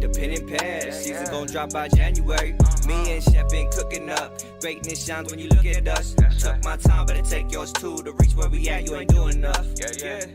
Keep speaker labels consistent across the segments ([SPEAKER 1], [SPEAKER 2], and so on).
[SPEAKER 1] the pen and pad. Season gon' drop by January. Me and Chef been cooking up. Greatness shines when you look at us. I took my time, better take yours too. To reach where we at, you ain't doing enough. Yeah.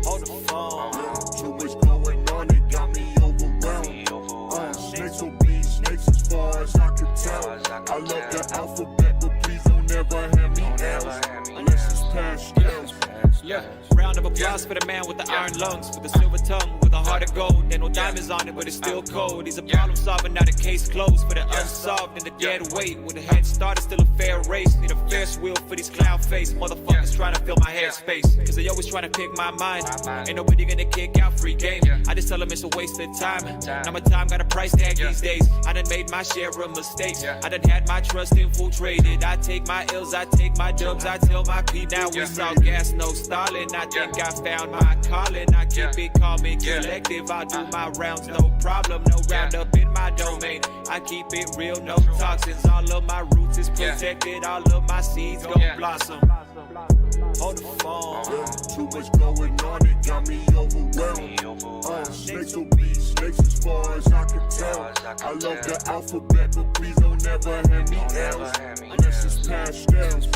[SPEAKER 1] Hold the phone.
[SPEAKER 2] Too much going on, it got me overwhelmed. Snakes will be snakes as far as I can tell. I love the alphabet, but please don't ever hand me L's unless it's pastels.
[SPEAKER 3] Yeah, round of applause for the man with the iron lungs, with the silver tongue, with a heart of gold. There no diamonds on it, but it's still cold. He's a problem solver, not a case closed. For the unsolved and the dead weight, with a head start, it's still a fair race. Need a Ferris wheel for these clown face motherfuckers trying to fill my head space. Cause they always trying to pick my mind. Ain't nobody gonna kick out free game. I just tell them it's a waste of time. Now my time got a price tag these days. I done made my share of mistakes. I done had my trust infiltrated. I take my ills, I take my dubs, I tell my people. Now we saw gas, no stalling. I think I found my calling. I keep it calm and collective. I do my rounds, no problem. No round up in my domain. I keep it real, no toxins. All of my roots is protected. All of my seeds gon' blossom. Hold the phone.
[SPEAKER 2] Too much going on, it got me overwhelmed. Snakes will be snakes as far as I can tell. I love the alphabet, but please don't ever hand me L's unless it's pastels.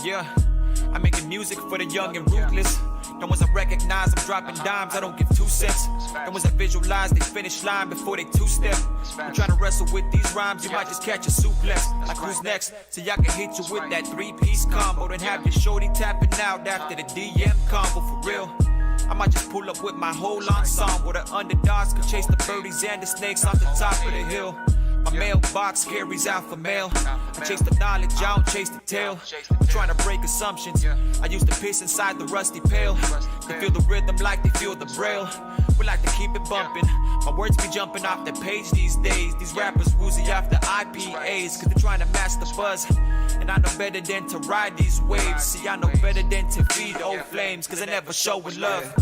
[SPEAKER 3] Yeah, I'm making music for the young and ruthless. The ones I recognize, I'm dropping dimes, I don't give 2 cents. The ones I visualize, they finish line before they two-step. I'm trying to wrestle with these rhymes, you might just catch a suplex. Like who's next? So y'all can hit you with that 3-piece combo. Then have your shorty tapping out after the DM combo for real. I might just pull up with my whole ensemble. The underdogs can chase the birdies and the snakes off the top of the hill. My mailbox carries alpha mail. I chase the knowledge, I don't chase the tail. I'm trying to break assumptions. I used to piss inside the rusty pail. They feel the rhythm like they feel the braille. We like to keep it bumping. My words be jumping off the page these days. These rappers woozy off the IPAs, cause they're trying to match the buzz. And I know better than to ride these waves. See, I know better than to feed old flames, cause I never showin' love.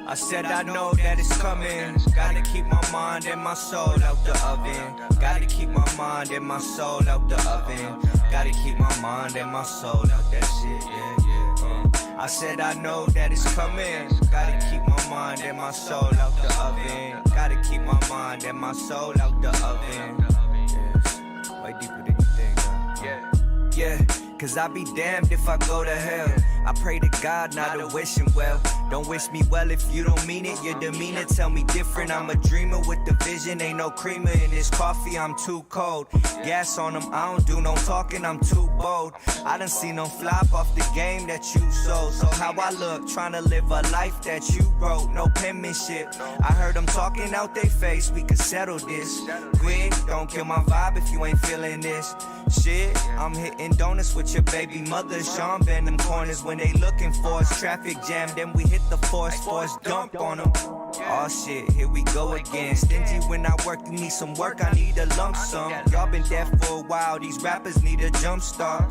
[SPEAKER 1] I said I know that it's coming. Gotta keep my mind and my soul out the oven. Gotta keep my mind and my soul out the oven. Gotta keep my mind and my soul out that shit, yeah. I said I know that it's coming. Gotta keep my mind and my soul out the oven. Gotta keep my mind and my soul out the oven. Yes, way deeper than you think, yeah. Cause I be damned if I go to hell. I pray to God not to wish him well. Don't wish me well if you don't mean it. Your demeanor tell me different. I'm a dreamer with the vision. Ain't no creamer in this coffee, I'm too cold. Gas on them, I don't do no talking, I'm too bold. I done seen them flop off the game that you sold. So how I look, tryna live a life that you wrote. No penmanship, I heard them talking out they face. We could settle this quick, don't kill my vibe if you ain't feeling this shit. I'm hitting donuts with your baby mother. Sean bend them corners when they looking for us. Traffic jam, then we hit the force dump on them. Oh shit, here we go again. Stingy when I work, you need some work, I need a lump sum. Y'all been deaf for a while, these rappers need a jump start.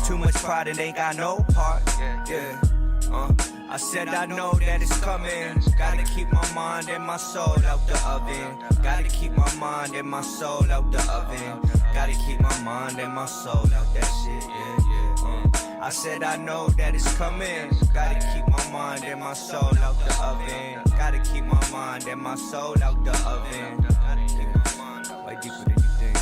[SPEAKER 1] Too much pride and ain't got no heart. Yeah, I said I know that it's coming. Gotta keep my mind and my soul out the oven. Gotta keep my mind and my soul out the oven. Gotta keep my mind and my soul out that shit, yeah. I said I know that it's coming. Gotta keep my mind and my soul out the oven. Gotta keep my mind and my soul out the oven. Gotta keep my mind way deeper than you think,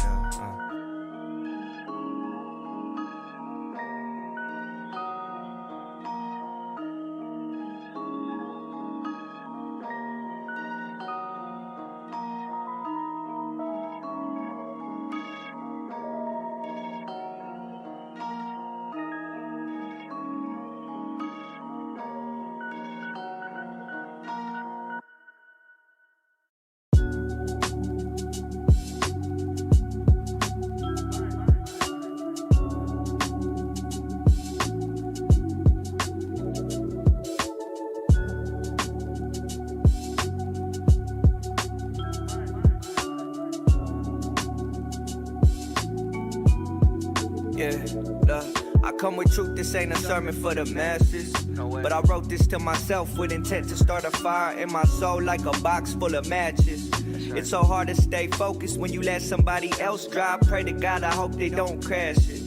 [SPEAKER 1] Yeah, look, I come with truth, this ain't a sermon for the masses. But I wrote this to myself with intent to start a fire in my soul like a box full of matches. It's so hard to stay focused when you let somebody else drive. Pray to God, I hope they don't crash it.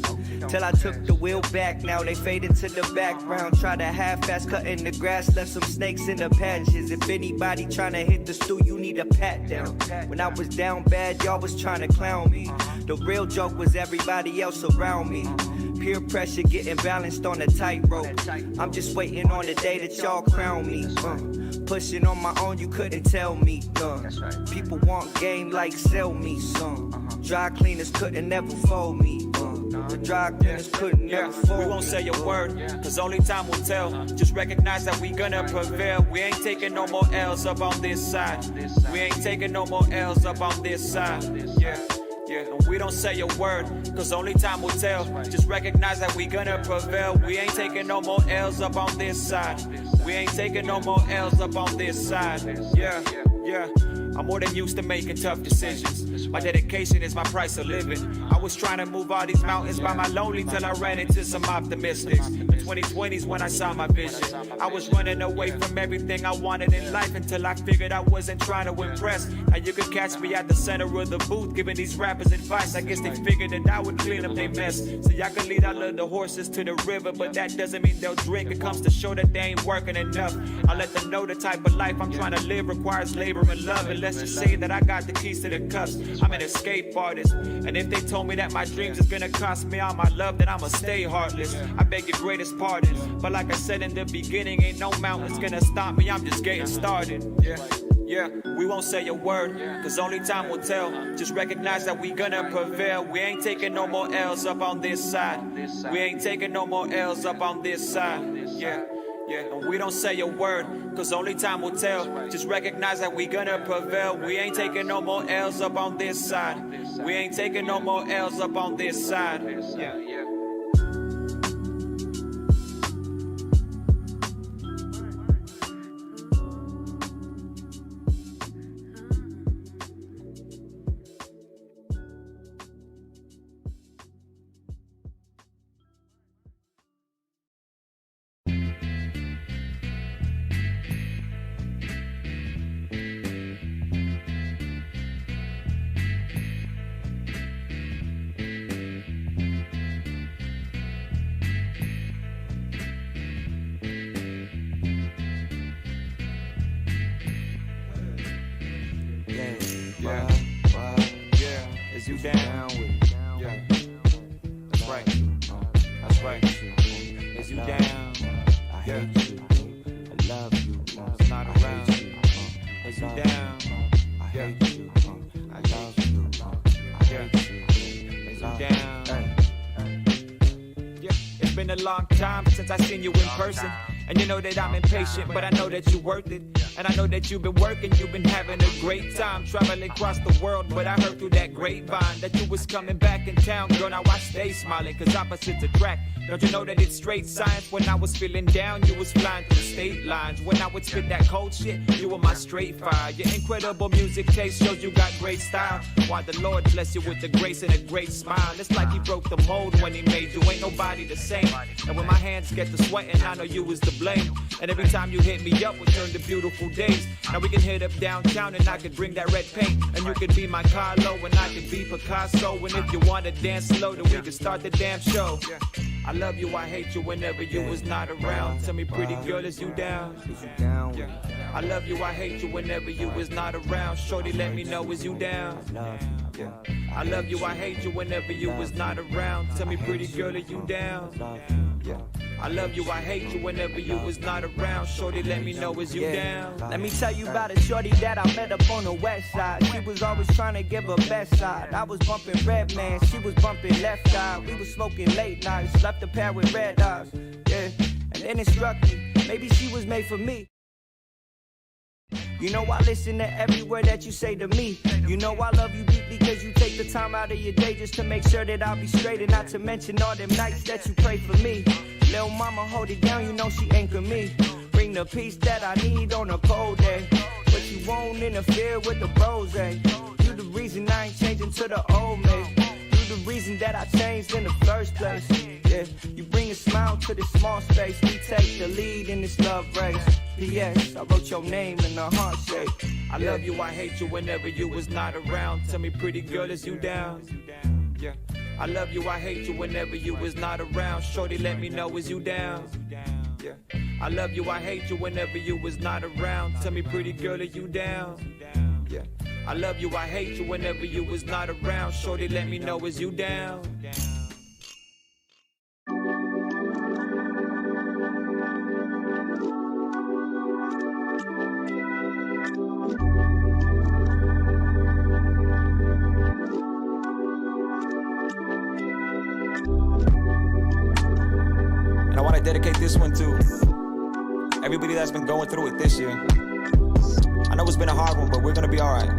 [SPEAKER 1] Till I took the wheel back, now they fade into the background. Try to half-ass cutting the grass, left some snakes in the patches. If anybody tryna hit the stool, you need a pat down. When I was down bad, y'all was trying to clown me. The real joke was everybody else around me. Peer pressure getting balanced on a tightrope. I'm just waiting on the day that y'all crown me. Pushing on my own, you couldn't tell me. People want game like sell me some. Dry cleaners couldn't never fold me. The dry cleaners couldn't never fold me.
[SPEAKER 3] We won't say a word, cause only time will tell. Just recognize that we gonna prevail. We ain't taking no more L's up on this side. We ain't taking no more L's up on this side. Yeah. And we don't say a word, cause only time will tell. Just recognize that we gonna prevail. We ain't taking no more L's up on this side. We ain't taking no more L's up on this side. Yeah. I'm more than used to making tough decisions. My dedication is my price of living. I was trying to move all these mountains by my lonely till I ran into some optimistics. The 2020s when I saw my vision. I was running away from everything I wanted in life until I figured I wasn't trying to impress. Now you could catch me at the center of the booth giving these rappers advice. I guess they figured that I would clean up their mess. So y'all can lead all of the horses to the river, but that doesn't mean they'll drink. It comes to show that they ain't working enough. I let them know the type of life I'm trying to live requires labor and love. And let's just say that I got the keys to the cups. I'm an escape artist, and if they told me that my dreams is gonna cost me all my love, then I'ma stay heartless. I beg your greatest pardon, but like I said in the beginning, ain't no mountains gonna stop me. I'm just getting started. Yeah, we won't say a word, cause only time will tell. Just recognize that we gonna prevail. We ain't taking no more L's up on this side. We ain't taking no more L's up on this side. Yeah, and we don't say a word, cause only time will tell. Just recognize that we gonna prevail. We ain't taking no more L's up on this side. We ain't taking no more L's up on this side. Yeah. Is you down with it? Yeah. That's right. That's right. Is you down? I hate you. I love you. It's not around you. Is you down? I hate you. I love you. I hate you. Is you down? Yeah. It's been a long time since I seen you in person. And you know that I'm impatient, but I know that you're worth it. And I know that you've been working, you've been having a great time traveling across the world. But I heard through that grapevine that you was coming back in town. Girl, now I stay smiling, cause opposites attract. Don't you know that it's straight science? When I was feeling down, you was flying through state lines. When I would spit that cold shit, you were my straight fire. Your incredible music taste shows you got great style. Why the Lord bless you with the grace and a great smile. It's like he broke the mold when he made you. Ain't nobody the same. And when my hands get to sweating, I know you was to blame. And every time you hit me up, we turn to beautiful days. Now we can hit up downtown and I could bring that red paint. And you could be my Carlo and I could be Picasso. And if you wanna dance slow, then we can start the damn show. I love you, I hate you whenever you was not around. Tell me, pretty girl, is you down? Is you down? I love you, I hate you whenever you was not around. Shorty, let me know, is you down? I love you, I hate you whenever you was not around. Tell me, pretty girl, are you down? I love you, I hate you whenever you was not around. Shorty, let me know, is you down?
[SPEAKER 1] Let me tell you about a shorty that I met up on the west side. She was always trying to give her best side. I was bumping Red Man, she was bumping Left Eye. We was smoking late nights, left a pair with red eyes. Yeah, and then it struck me, maybe she was made for me. You know I listen to every word that you say to me. You know I love you deep because you take the time out of your day just to make sure that I'll be straight. And not to mention all them nights that you pray for me. Lil' mama hold it down, you know she anchor me. Bring the peace that I need on a cold day. But you won't interfere with the bros, eh? You the reason I ain't changing to the old me. You the reason reason that I changed in the first place. Yeah, you bring a smile to this small space. We take the lead in this love race. P.S. I wrote your name in a heart shape.
[SPEAKER 3] I love you, I hate you whenever you was not around. Tell me, pretty girl, is you down? Yeah. I love you, I hate you whenever you was not around. Shorty, let me know, is you down? Yeah. I love you, I hate you whenever you was not around. Tell me, pretty girl, are you down? Yeah. I love you, I hate you whenever you was not around. Shorty, let me know, is you down? And I want to dedicate this one to everybody that's been going through it this year. I know it's been a hard one, but we're gonna be alright.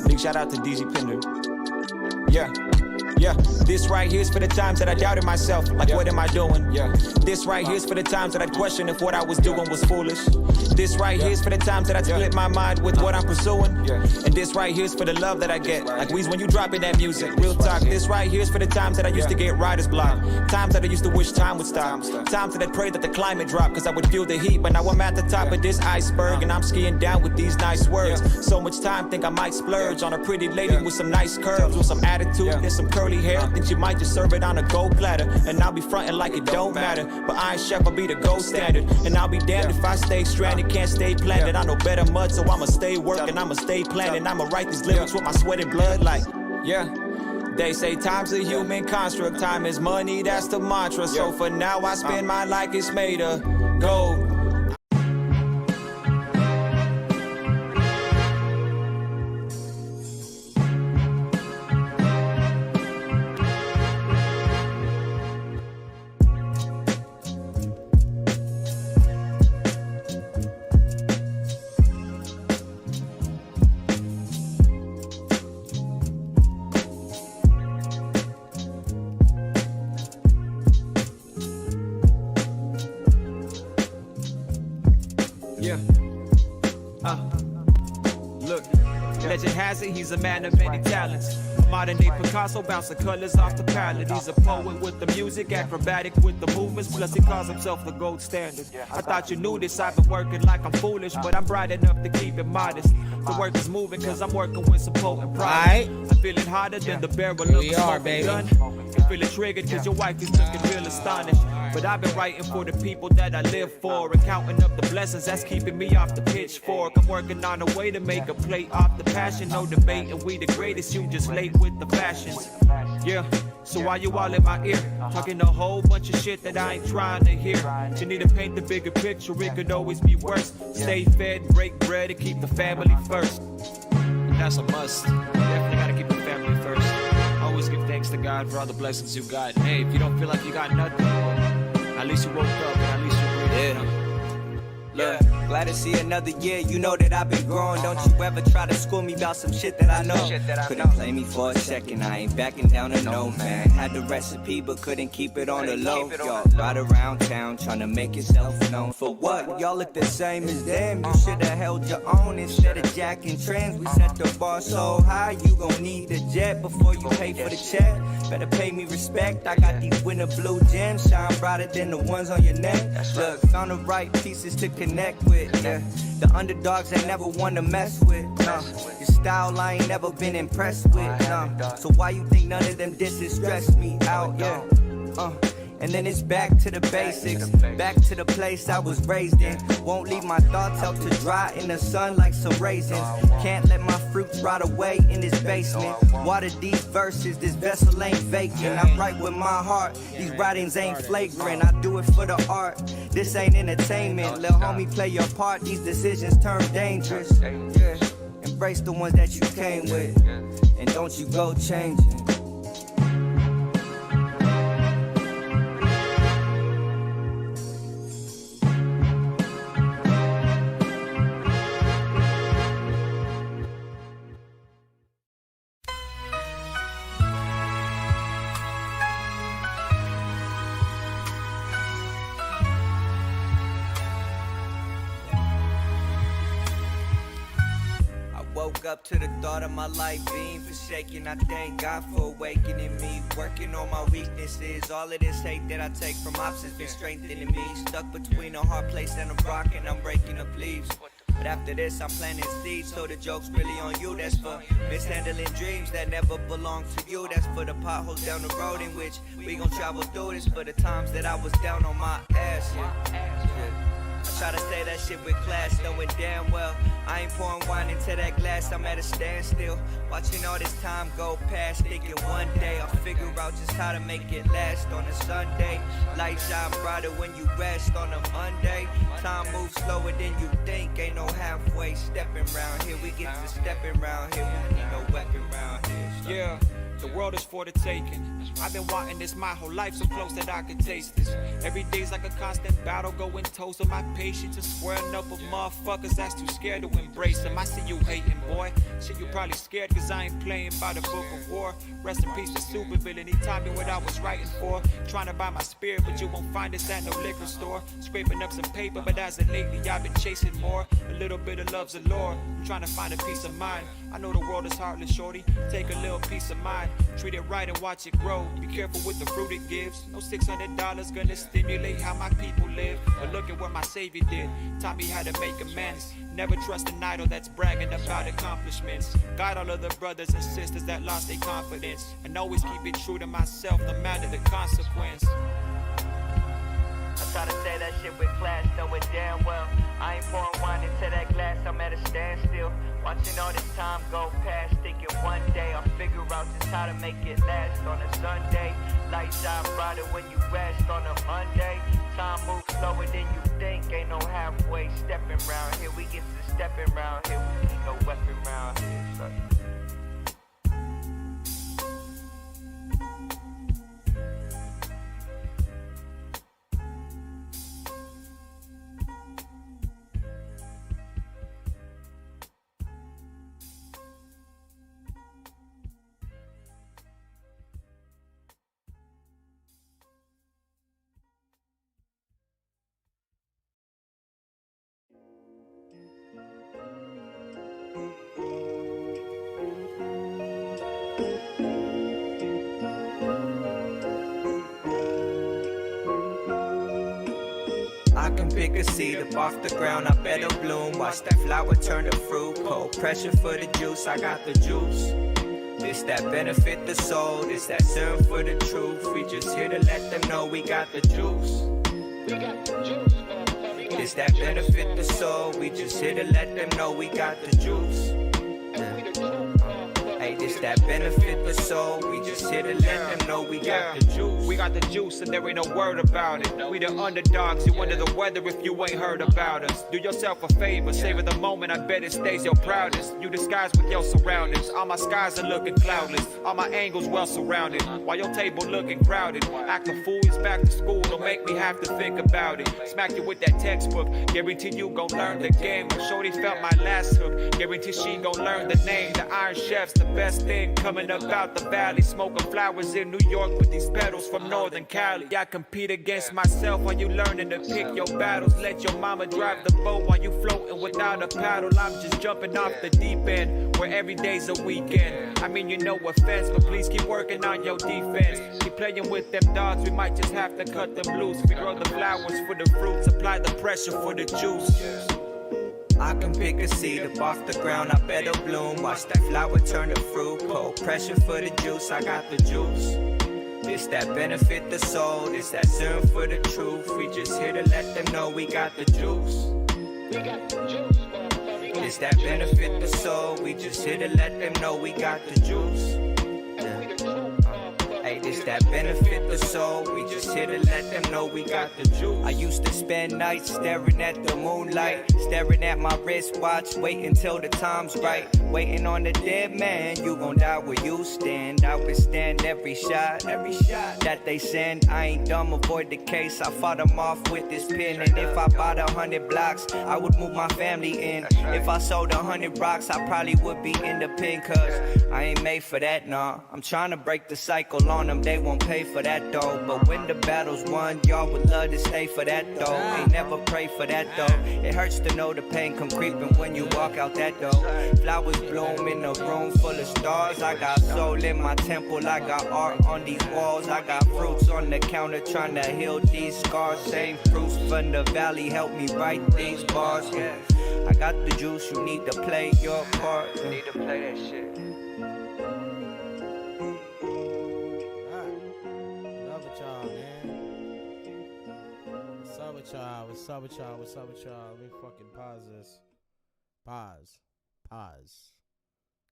[SPEAKER 3] Big shout out to DZ Pinder. Yeah, this right here's for the times that I doubted myself. Like, what am I doing? Yeah, this right here's for the times that I questioned if what I was doing was foolish. This right here's for the times that I split my mind with what I'm pursuing. And this right here's for the love that I get. Like Weez when you dropping that music. Real talk, this right here's for the times that I used to get writer's block. Times that I used to wish time would stop. Times that I prayed that the climate dropped, cause I would feel the heat. But now I'm at the top of this iceberg and I'm skiing down with these nice words. So much time, think I might splurge on a pretty lady with some nice curves, with some attitude and some curly hair. Think she might just serve it on a gold platter, and I'll be frontin' like it don't matter. But Iron Chef will be the gold standard, and I'll be damned if I stay stranded, can't stay planted. I know better mud, so I'ma stay working, I'ma stay planning. I'ma write these lyrics with my sweat and blood like, They say time's a human construct, time is money, that's the mantra. So for now I spend my life it's made of gold. Look, legend has it, he's a man of many talents. A modern day Picasso, bouncing colors off the palette. He's a poet with the music, acrobatic with the movements, plus he calls himself the gold standard. I thought you knew this, I've been working like I'm foolish, but I'm bright enough to keep it modest. The work is moving cause I'm working with some potent pride. I'm feeling hotter than the barrel of a smoking gun. You feeling triggered cause your wife is looking real astonished. But I've been writing for the people that I live for, and counting up the blessings that's keeping me off the pitchfork. I'm working on a way to make a plate off the passion. No debate, and we the greatest, you just late with the fashions. Yeah, so why you all in my ear? Talking a whole bunch of shit that I ain't trying to hear. You need to paint the bigger picture, it could always be worse. Stay fed, break bread, and keep the family first. And that's a must, definitely gotta keep the family first. Always give thanks to God for all the blessings you got. Hey, if you don't feel like you got nothing, well, at least you woke up and at least you're breathing.
[SPEAKER 1] Look, glad to see another year, you know that I've been growing. Don't you ever try to school me about some shit that I know. Couldn't play me for a second, I ain't backing down to no man. Had the recipe but couldn't keep it on the low. Y'all ride around town trying to make yourself known. For what? Y'all look the same as them. You should've held your own instead of jacking trends. We set the bar so high, you gon' need a jet before you pay for the check. Better pay me respect, I got these winter blue gems, shine brighter than the ones on your neck. Look, found the right pieces to connect with, yeah. The underdogs I never want to mess with, your style I ain't never been impressed with, So why you think none of them disses stress me out, yeah. And then it's back to the basics, back to the place I was raised in. Won't leave my thoughts out to dry in the sun like some raisins. Can't let my fruits rot away in this basement. Water these verses, this vessel ain't vacant. I write with my heart, these writings ain't flagrant. I do it for the art, this ain't entertainment. Lil' homie, play your part, these decisions turn dangerous. Yeah, embrace the ones that you came with, and don't you go changing. up to the thought of my life being forsaken. I thank God for awakening me, working on my weaknesses. All of this hate that I take from ops has been strengthening me. Stuck between a hard place and a rock, and I'm breaking up leaves. But after this, I'm planting seeds, so the joke's really on you. That's for mishandling dreams that never belong to you. That's for the potholes down the road in which we gon' travel through this. For the times that I was down on my ass, I try to say that shit with class, knowing damn well I ain't pouring wine into that glass, I'm at a standstill. Watching all this time go past, thinking one day I'll figure out just how to make it last on a Sunday. Light shine brighter when you rest on a Monday. Time moves slower than you think, ain't no halfway stepping round here. We get to stepping round here, we need no weapon round here.
[SPEAKER 3] Yeah. The world is for the taking. I've been wanting this my whole life, so close that I can taste this. Every day's like a constant battle, going toes with my patience and squaring up with motherfuckers that's too scared to embrace them. I see you hating, boy. Shit, you probably scared cause I ain't playing by the book of war. Rest in peace to supervillain, he taught me what I was writing for. Trying to buy my spirit, but you won't find us at no liquor store. Scraping up some paper, but as of lately I've been chasing more. A little bit of love's a lure. I'm trying to find a peace of mind. I know the world is heartless, shorty. Take a little piece of mind. Treat it right and watch it grow. Be careful with the fruit it gives. No $600 gonna stimulate how my people live. But look at what my savior did. Taught me how to make amends. Never trust an idol that's bragging about accomplishments. Guide all of the brothers and sisters that lost their confidence. And always keep it true to myself, no matter the consequence.
[SPEAKER 1] I try to say that shit with class, knowing damn well I ain't pouring wine into that glass, I'm at a standstill. Watching all this time go past, thinking one day I'll figure out just how to make it last on a Sunday. Light shine brighter when you rest on a Monday. Time moves slower than you think, ain't no halfway stepping round here. We get to stepping round here, we need no weapon round here. So. I can pick a seed up off the ground, I better bloom. Watch that flower turn to fruit. Cold pressure for the juice, I got the juice. This that benefit the soul, this that serum for the truth. We just here to let them know we got the juice. We got the juice. This that benefit the soul, we just here to let them know we got the juice. Hey, this that benefit the soul. We just here to let them know we got the juice.
[SPEAKER 3] We got the juice and there ain't no word about it. We the underdogs, you under the weather if you ain't heard about us. Do yourself a favor, savor the moment, I bet it stays your proudest. You disguise with your surroundings. All my skies are looking cloudless. All my angles well surrounded. While your table looking crowded. Act a fool, it's back to school, don't make me have to think about it. Smack you with that textbook, guarantee you gon' learn the game. When Shorty felt my last hook, guarantee she gon' learn the name. The Iron Chef's the best thing coming up out the valley. Smoking flowers in New York with these petals from Northern Cali. I compete against myself while you learning to pick your battles. Let your mama drive the boat while you floating without a paddle. I'm just jumping off the deep end where every day's a weekend. I mean, you know offense, but please keep working on your defense. Keep playing with them dogs, we might just have to cut them loose. We grow the flowers for the fruits, apply the pressure for the juice.
[SPEAKER 1] I can pick a seed up off the ground, I better bloom. Watch that flower turn to fruit. Cold pressure for the juice, I got the juice. This that benefit the soul, this that serum for the truth. We just here to let them know we got the juice. We got the juice. This that benefit the soul, we just here to let them know we got the juice. Hey, this that benefit the soul, we just here to let them know we got the juice. I used to spend nights staring at the moonlight, staring at my wristwatch, waiting till the time's right. Waiting on the dead man, you gon' die where you stand. I out, withstand every shot that they send. I ain't dumb, avoid the case. I fought them off with this pen. And if I bought 100 blocks, I would move my family in. If I sold 100 rocks, I probably would be in the pen. Cause I ain't made for that, nah. I'm trying to break the cycle on them, they won't pay for that though. But when the battle's won, y'all would love to stay for that though. Ain't never pray for that though. It hurts to know the pain come creeping when you walk out that door. Flowers bloom in a room full of stars. I got soul in my temple, I got art on these walls. I got fruits on the counter trying to heal these scars. Same fruits from the valley help me write these bars, yeah. I got the juice, you need to play your part. You need to play that shit.
[SPEAKER 4] What's up with y'all? Let me fucking pause this. Pause.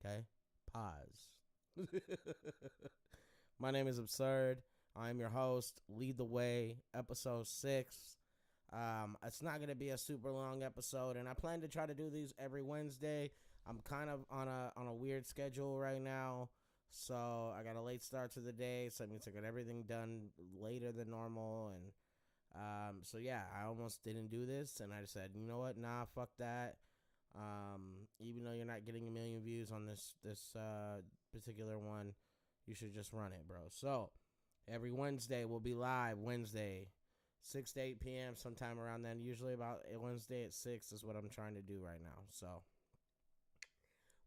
[SPEAKER 4] Okay? Pause. My name is Absyrd. I'm your host. Lead the Way, episode 6. It's not going to be a super long episode, and I plan to try to do these every Wednesday. I'm kind of on a weird schedule right now, so I got a late start to the day, so that means I got everything done later than normal, and so yeah, I almost didn't do this, and I just said, you know what, nah, fuck that. Even though you're not getting a million views on this particular one, you should just run it, bro. So every Wednesday we'll be live. Wednesday 6 to 8 p.m. sometime around then. Usually about Wednesday at 6 is what I'm trying to do right now. So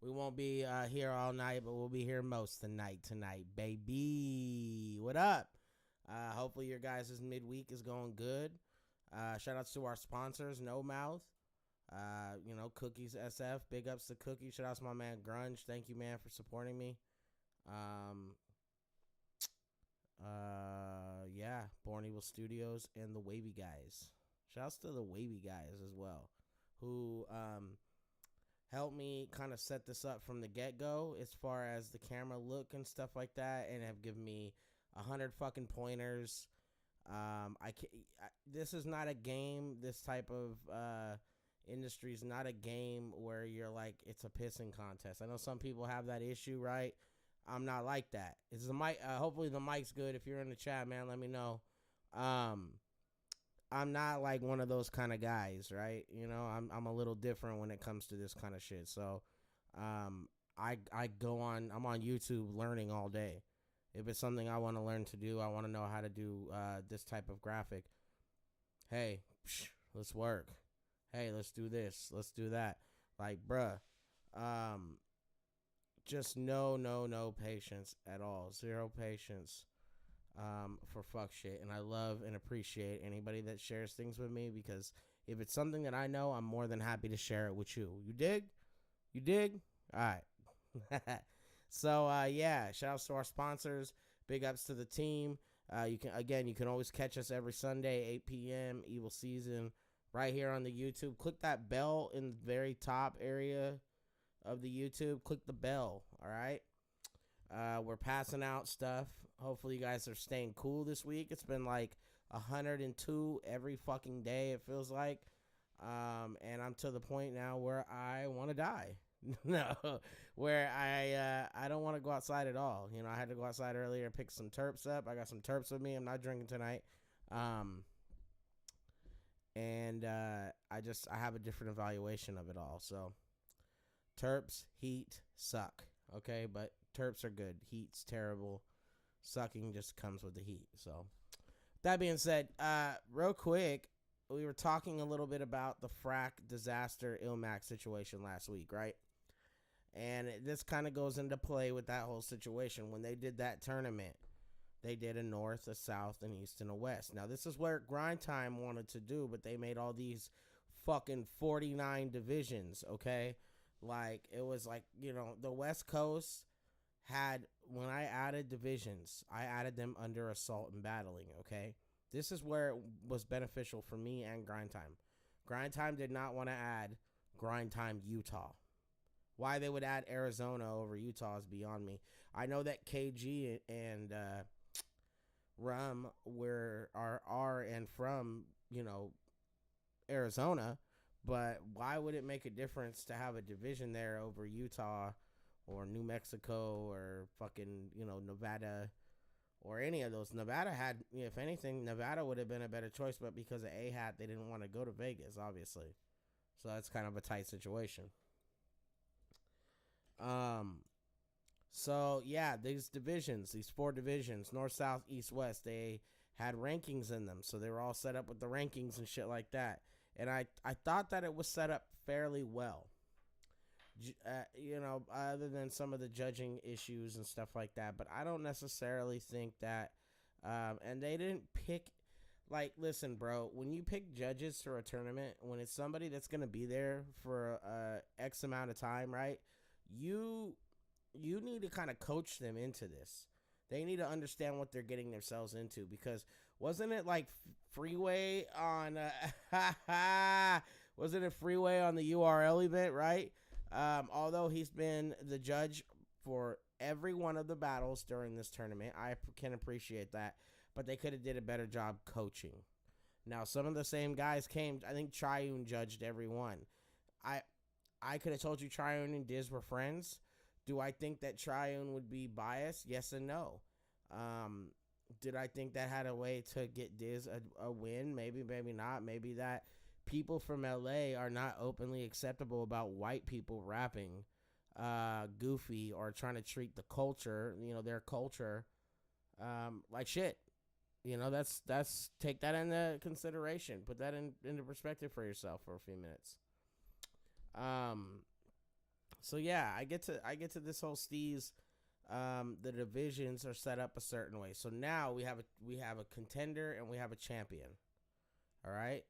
[SPEAKER 4] we won't be here all night, but we'll be here most of the night tonight, baby. What up? Hopefully your guys' midweek is going good. Shout outs to our sponsors, No Mouth. Cookies SF. Big ups to Cookies. Shout outs to my man Grunge. Thank you, man, for supporting me. Born Evil Studios and the Wavy Guys. Shout outs to the Wavy Guys as well, who helped me kind of set this up from the get-go as far as the camera look and stuff like that, and have given me 100 fucking pointers. This is not a game. This type of industry is not a game where you're like, it's a pissing contest. I know some people have that issue, right? I'm not like that. It's the mic. Hopefully the mic's good. If you're in the chat, man, let me know. I'm not like one of those kind of guys, right? I'm a little different when it comes to this kind of shit. So, I'm on YouTube learning all day. If it's something I want to learn to do, I want to know how to do this type of graphic. Hey, let's work. Hey, let's do this. Let's do that. Like, bruh, just no patience at all. Zero patience for fuck shit. And I love and appreciate anybody that shares things with me, because if it's something that I know, I'm more than happy to share it with you. You dig? You dig? All right. So, shout outs to our sponsors. Big ups to the team. You can always catch us every Sunday, 8 p.m., Evil Season, right here on the YouTube. Click that bell in the very top area of the YouTube. Click the bell, all right? We're passing out stuff. Hopefully you guys are staying cool this week. It's been like 102 every fucking day, it feels like. And I'm to the point now where I want to die. No, where I don't want to go outside at all. I had to go outside earlier and pick some terps up. I got some terps with me. I'm not drinking tonight. And I have a different evaluation of it all. So terps, heat, suck. Okay, but terps are good. Heat's terrible. Sucking just comes with the heat. So that being said, real quick, we were talking a little bit about the frack disaster Ilmac situation last week, right? And this kind of goes into play with that whole situation. When they did that tournament, they did a north, a south, an east, and a west. Now, this is where Grind Time wanted to do, but they made all these fucking 49 divisions, okay? Like, it was like, the West Coast had, when I added divisions, I added them under assault and battling, okay? This is where it was beneficial for me and Grind Time. Grind Time did not want to add Grind Time Utah. Why they would add Arizona over Utah is beyond me. I know that KG and Rum are and from, Arizona, but why would it make a difference to have a division there over Utah or New Mexico or fucking, Nevada or any of those. Nevada had, if anything, Nevada would have been a better choice, but because of A-Hat, they didn't want to go to Vegas, obviously. So that's kind of a tight situation. So yeah, these divisions, these 4 divisions, north, south, east, west, they had rankings in them. So they were all set up with the rankings and shit like that. And I thought that it was set up fairly well. Other than some of the judging issues and stuff like that. But I don't necessarily think that, and they didn't pick, like, listen, bro, when you pick judges for a tournament, when it's somebody that's going to be there for X amount of time, right, you need to kind of coach them into this. They need to understand what they're getting themselves into, because wasn't it like Freeway on, wasn't it Freeway on the URL event, right? Although he's been the judge for every one of the battles during this tournament, I can appreciate that, but they could have did a better job coaching. Now, some of the same guys came. I think Triune judged every one. I could have told you Triune and Diz were friends. Do I think that Triune would be biased? Yes and no. Did I think that had a way to get Diz a win? Maybe, maybe not. Maybe that people from LA are not openly acceptable about white people rapping goofy or trying to treat the culture, their culture, like shit. That's take that into consideration. Put that into perspective for yourself for a few minutes. So yeah, I get to this whole steez. The divisions are set up a certain way. So now we have a contender and we have a champion. All right.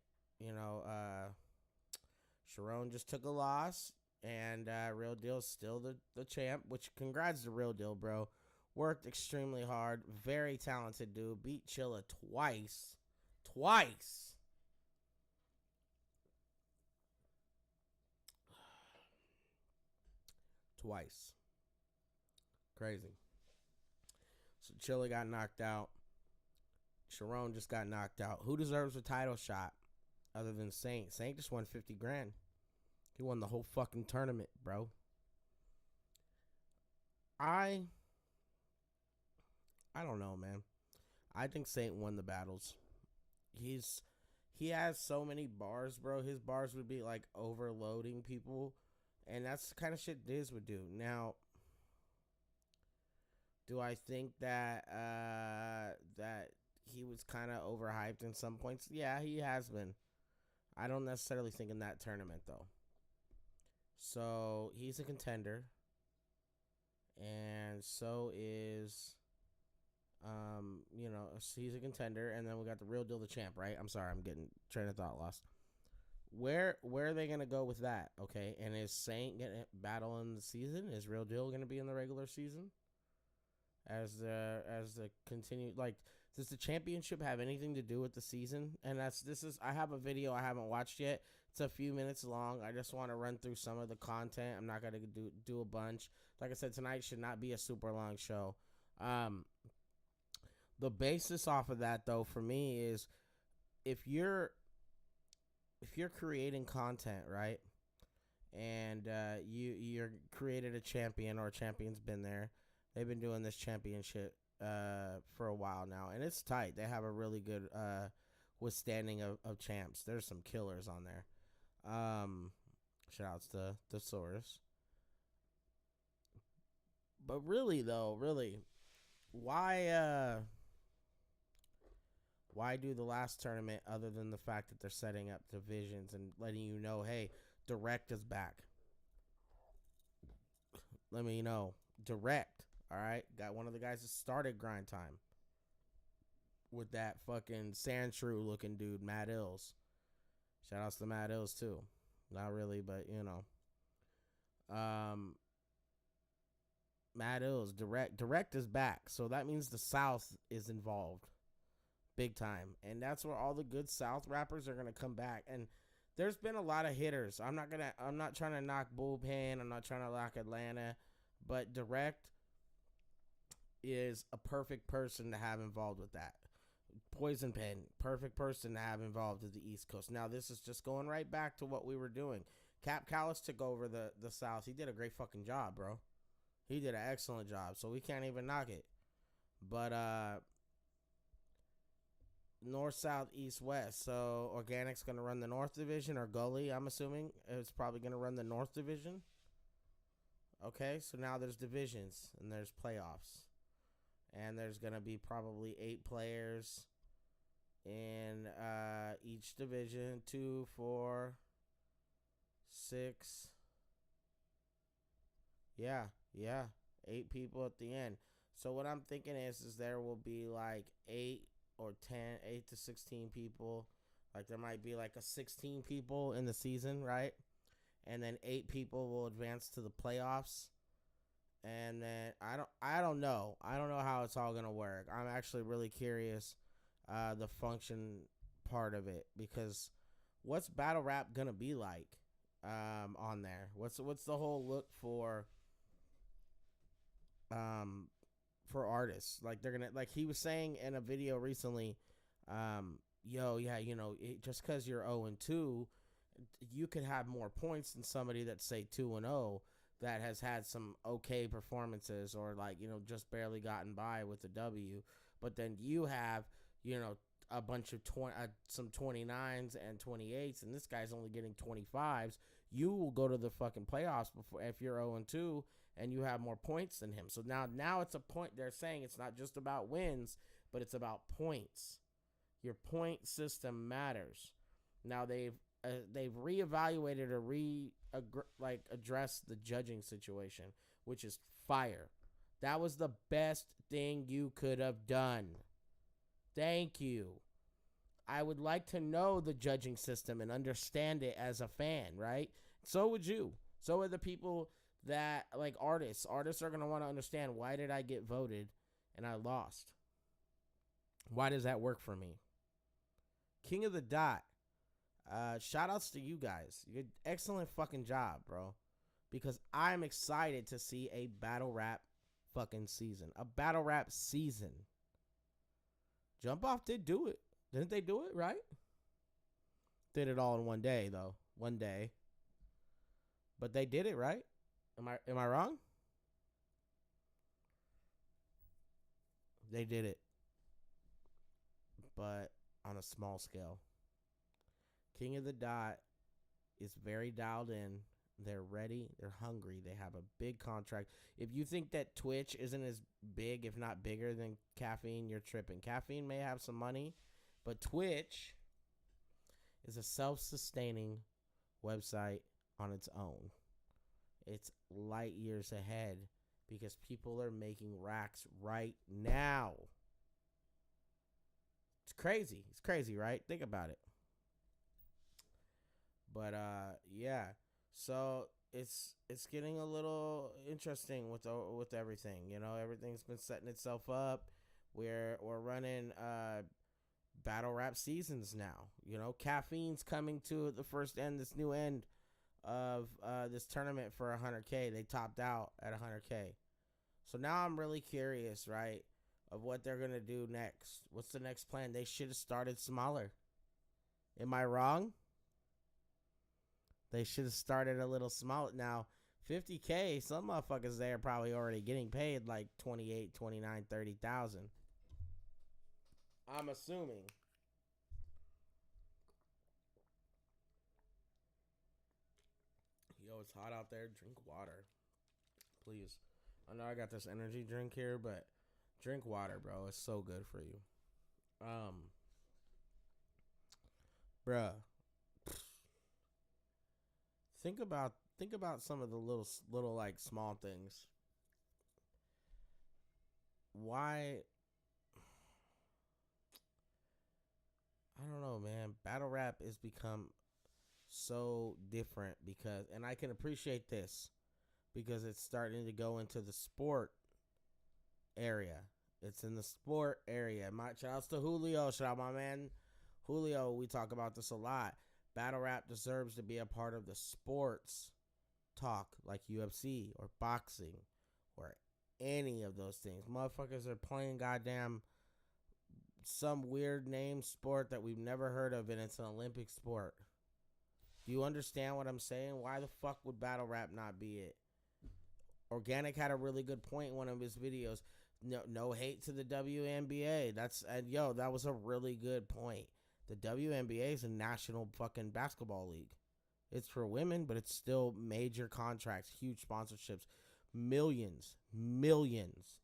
[SPEAKER 4] Sharon just took a loss, and Real Deal's still the champ, which congrats to Real Deal, bro. Worked extremely hard. Very talented dude. Beat Chilla twice. Crazy. So Chilla got knocked out. Sharon just got knocked out. Who deserves a title shot other than Saint? Saint just won 50 grand. He won the whole fucking tournament, bro. I don't know, man. I think Saint won the battles. He has so many bars, bro. His bars would be like overloading people, and that's the kind of shit Diz would do. Now, do I think that that he was kind of overhyped in some points? Yeah, he has been. I don't necessarily think in that tournament, though. So, he's a contender. And so is, he's a contender. And then we got the Real Deal, the champ, right? I'm sorry, I'm getting train of thought lost. Where are they going to go with that? Okay, and is Saint going to battle in the season? Is Real Deal going to be in the regular season? As the continued, like, does the championship have anything to do with the season? And I have a video I haven't watched yet. It's a few minutes long. I just want to run through some of the content. I'm not going to do a bunch. Like I said, tonight should not be a super long show. The basis off of that, though, for me is if you're creating content, right, and you're created a champion, or a champion's been there. They've been doing this championship for a while now, and it's tight. They have a really good withstanding of champs. There's some killers on there. Shout outs to Thesaurus. But really, though, why do the last tournament other than the fact that they're setting up divisions and letting you know, hey, Direct is back? Let me know. Direct, all right? Got one of the guys that started Grind Time with that fucking Sandshrew looking dude, Matt Ills. Shout outs to Matt Ills, too. Not really, but, Matt Ills, Direct is back. So that means the South is involved big time. And that's where all the good South rappers are going to come back. And there's been a lot of hitters. I'm not trying to knock Bullpen. I'm not trying to knock Atlanta. But Direct is a perfect person to have involved with that. Poison Pen, perfect person to have involved with the East Coast. Now, this is just going right back to what we were doing. Cap Callis took over the South. He did a great fucking job, bro. He did an excellent job, so we can't even knock it. But north, south, east, west. So Organic's gonna run the North Division, or Gully, I'm assuming, is probably gonna run the North Division. Okay, so now there's divisions and there's playoffs, and there's gonna be probably 8 players in each division. 2, 4, 6. Yeah, 8 people at the end. So what I'm thinking is there will be like 8 or 10, 8 to 16 people. Like there might be like a 16 people in the season, right? And then 8 people will advance to the playoffs. And then I don't know how it's all gonna work. I'm actually really curious the function part of it, because what's battle rap gonna be like on there? What's the whole look for artists? Like they're gonna, like he was saying in a video recently, just because you're 0-2, you could have more points than somebody that's say 2-0 that has had some okay performances, or like just barely gotten by with the W. But then you have a bunch of some 29s and 28s, and this guy's only getting 25s. You will go to the fucking playoffs before if you're 0-2 and you have more points than him. So now it's a point. They're saying it's not just about wins, but it's about points. Your point system matters. Now they've reevaluated or addressed the judging situation, which is fire. That was the best thing you could have done. Thank you. I would like to know the judging system and understand it as a fan, right? So would you. So are the people that, like artists. Artists are going to want to understand, why did I get voted and I lost? Why does that work for me? King of the Dot. Shout outs to you guys. You did excellent fucking job, bro. Because I'm excited to see a battle rap fucking season. A battle rap season. Jump Off did do it. Didn't they do it, right? Did it all in one day, though. One day. But they did it, right? Am I wrong? They did it. But on a small scale. King of the Dot is very dialed in. They're ready. They're hungry. They have a big contract. If you think that Twitch isn't as big, if not bigger than Caffeine, you're tripping. Caffeine may have some money, but Twitch is a self-sustaining website on its own. It's light years ahead because people are making racks right now. It's crazy. It's crazy, right? Think about it. But yeah. So it's getting a little interesting with everything. Everything's been setting itself up. We're running battle rap seasons now. Caffeine's coming to the first end, this new end of this tournament for 100K. They topped out at 100K. So now I'm really curious, right, of what they're going to do next. What's the next plan? They should have started smaller. Am I wrong? They should have started a little smaller. Now, 50K, some motherfuckers there are probably already getting paid like 28, 29, 30,000. I'm assuming. Yo, it's hot out there. Drink water. Please. I know I got this energy drink here, but drink water, bro. It's so good for you. Bruh. Think about some of the little like small things. Why? I don't know, man. Battle rap has become so different because, and I can appreciate this because it's starting to go into the sport area. It's in the sport area. Shout outs to Julio. Shout out my man Julio. We talk about this a lot. Battle rap deserves to be a part of the sports talk, like UFC or boxing or any of those things. Motherfuckers are playing goddamn some weird name sport that we've never heard of, and it's an Olympic sport. Do you understand what I'm saying? Why the fuck would battle rap not be it? Organic had a really good point in one of his videos. No hate to the WNBA. That was a really good point. The WNBA is a national fucking basketball league. It's for women, but it's still major contracts, huge sponsorships, millions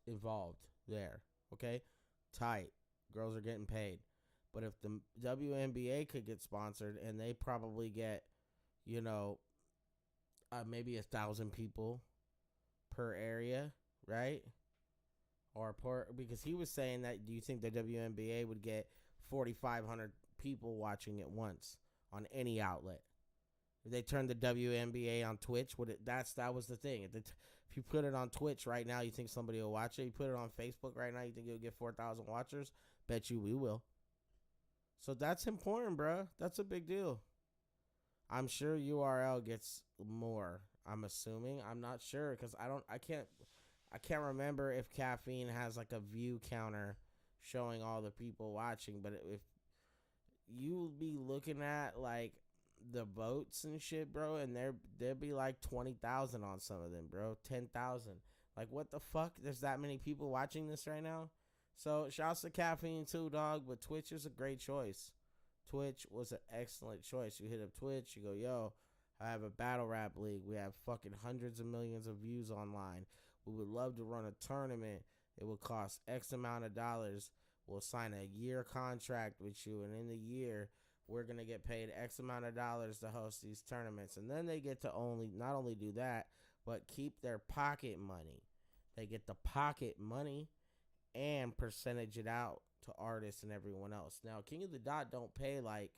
[SPEAKER 4] involved there. Okay, tight. Girls are getting paid. But if the WNBA could get sponsored and they probably get, maybe 1,000 people per area, right? Because he was saying that, do you think the WNBA would get 4,500 people watching at once on any outlet? If they turned the WNBA on Twitch, that was the thing. If you put it on Twitch right now, you think somebody will watch it? You put it on Facebook right now, you think you'll get 4,000 watchers? Bet you we will. So that's important, bro. That's a big deal. I'm sure URL gets more. I'm assuming. I'm not sure because I can't remember if Caffeine has like a view counter showing all the people watching. But if you be looking at like the votes and shit, bro, and there'd be like 20,000 on some of them, bro. 10,000. Like what the fuck? There's that many people watching this right now. So shouts to Caffeine too, dog. But Twitch is a great choice. Twitch was an excellent choice. You hit up Twitch, you go, yo, I have a battle rap league. We have fucking hundreds of millions of views online. We would love to run a tournament. It would cost X amount of dollars. We'll sign a year contract with you, and in the year, we're going to get paid X amount of dollars to host these tournaments. And then they get to not only do that, but keep their pocket money. They get the pocket money and percentage it out to artists and everyone else. Now, King of the Dot don't pay like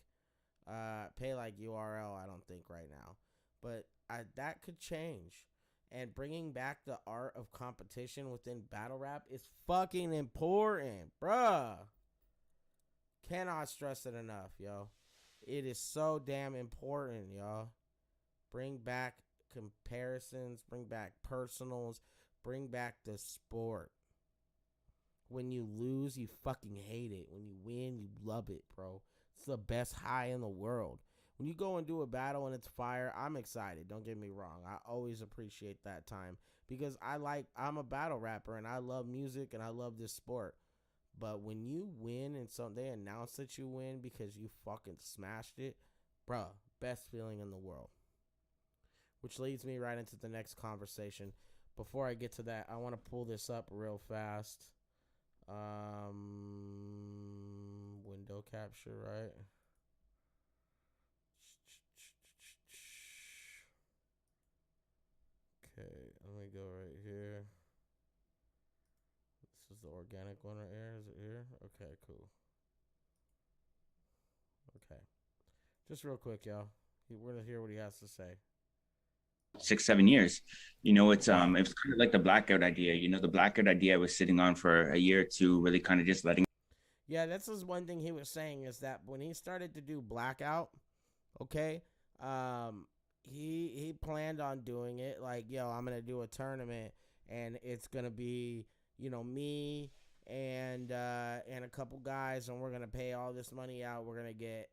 [SPEAKER 4] URL, I don't think right now. But that could change. And bringing back the art of competition within battle rap is fucking important, bruh. Cannot stress it enough, yo. It is so damn important, y'all. Bring back comparisons, bring back personals, bring back the sport. When you lose, you fucking hate it. When you win, you love it, bro. It's the best high in the world. When you go and do a battle and it's fire, I'm excited. Don't get me wrong. I always appreciate that time because I'm a battle rapper and I love music and I love this sport. But when you win and they announce that you win because you fucking smashed it, bruh, best feeling in the world. Which leads me right into the next conversation. Before I get to that, I want to pull this up real fast. Window capture, right? Okay, let me go right here. This is the organic one right here. Is it here? Okay, cool. Okay. Just real quick, y'all. We're gonna hear what he has to say.
[SPEAKER 5] 6-7 years. It's it was kind of like the blackout idea. The blackout idea I was sitting on for a year or two, really kind of just letting.
[SPEAKER 4] Yeah, this is one thing he was saying is that when he started to do blackout, okay, he planned on doing it like, yo, I'm gonna do a tournament and it's gonna be, me and a couple guys, and we're gonna pay all this money out. We're gonna get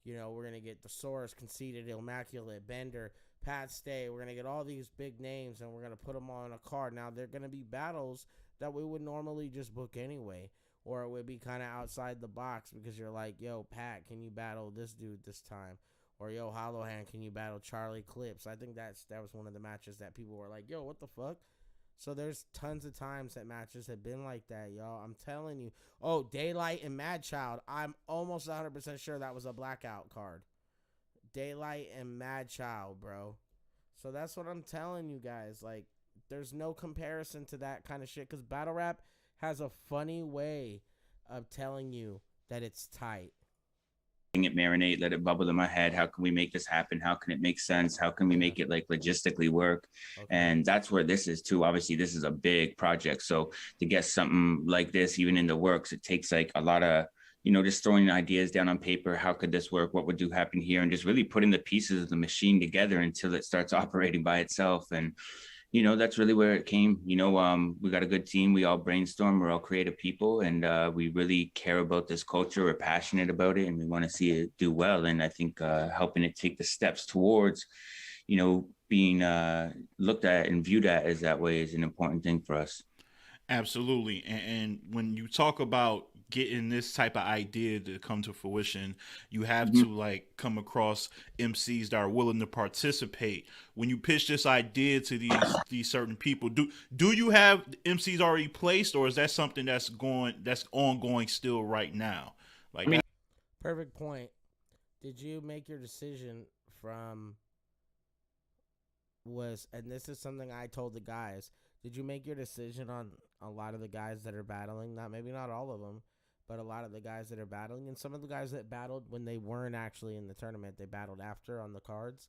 [SPEAKER 4] the Source, Conceited, Immaculate, Bender, Pat Stay. We're going to get all these big names, and we're going to put them on a card. Now, they're going to be battles that we would normally just book anyway, or it would be kind of outside the box because you're like, yo, Pat, can you battle this dude this time? Or, yo, Hollowhand, can you battle Charlie Clips? I think that was one of the matches that people were like, yo, what the fuck? So there's tons of times that matches have been like that, y'all. I'm telling you. Oh, Daylight and Mad Child. I'm almost 100% sure that was a blackout card. Daylight and Mad Child, bro. So that's what I'm telling you guys. Like, there's no comparison to that kind of shit because battle rap has a funny way of telling you that it's tight.
[SPEAKER 5] It marinate, let it bubble in my head. How can we make this happen? How can it make sense? How can we make it like logistically work? Okay. And that's where this is too. Obviously, this is a big project. So to get something like this, even in the works, it takes like a lot of, just throwing ideas down on paper. How could this work? What would do happen here? And just really putting the pieces of the machine together until it starts operating by itself. And, that's really where it came. We got a good team. We all brainstorm. We're all creative people. And we really care about this culture. We're passionate about it. And we want to see it do well. And I think helping it take the steps towards, being looked at and viewed at as that way is an important thing for us.
[SPEAKER 6] Absolutely. And when you talk about getting this type of idea to come to fruition, you have
[SPEAKER 5] Mhm.
[SPEAKER 6] to like come across MCs that are willing to participate. When you pitch this idea to these certain people, do you have MCs already placed, or is that something that's ongoing still right now? Like
[SPEAKER 5] I mean,
[SPEAKER 4] Perfect point. Did you make your decision from and this is something I told the guys, did you make your decision on a lot of the guys that are battling? Maybe not all of them, but a lot of the guys that are battling, and some of the guys that battled when they weren't actually in the tournament, they battled after on the cards.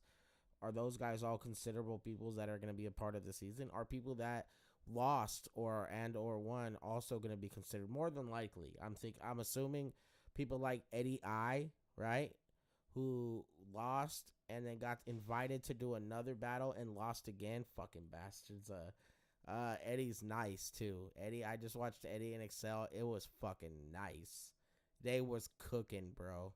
[SPEAKER 4] Are those guys all considerable people that are going to be a part of the season? Are people that lost or won also going to be considered? More than likely, I'm assuming people like Eddie I, right, who lost and then got invited to do another battle and lost again. Fucking bastards. Eddie's nice too. Eddie, I just watched Eddie and Excel. It was fucking nice. They was cooking, bro.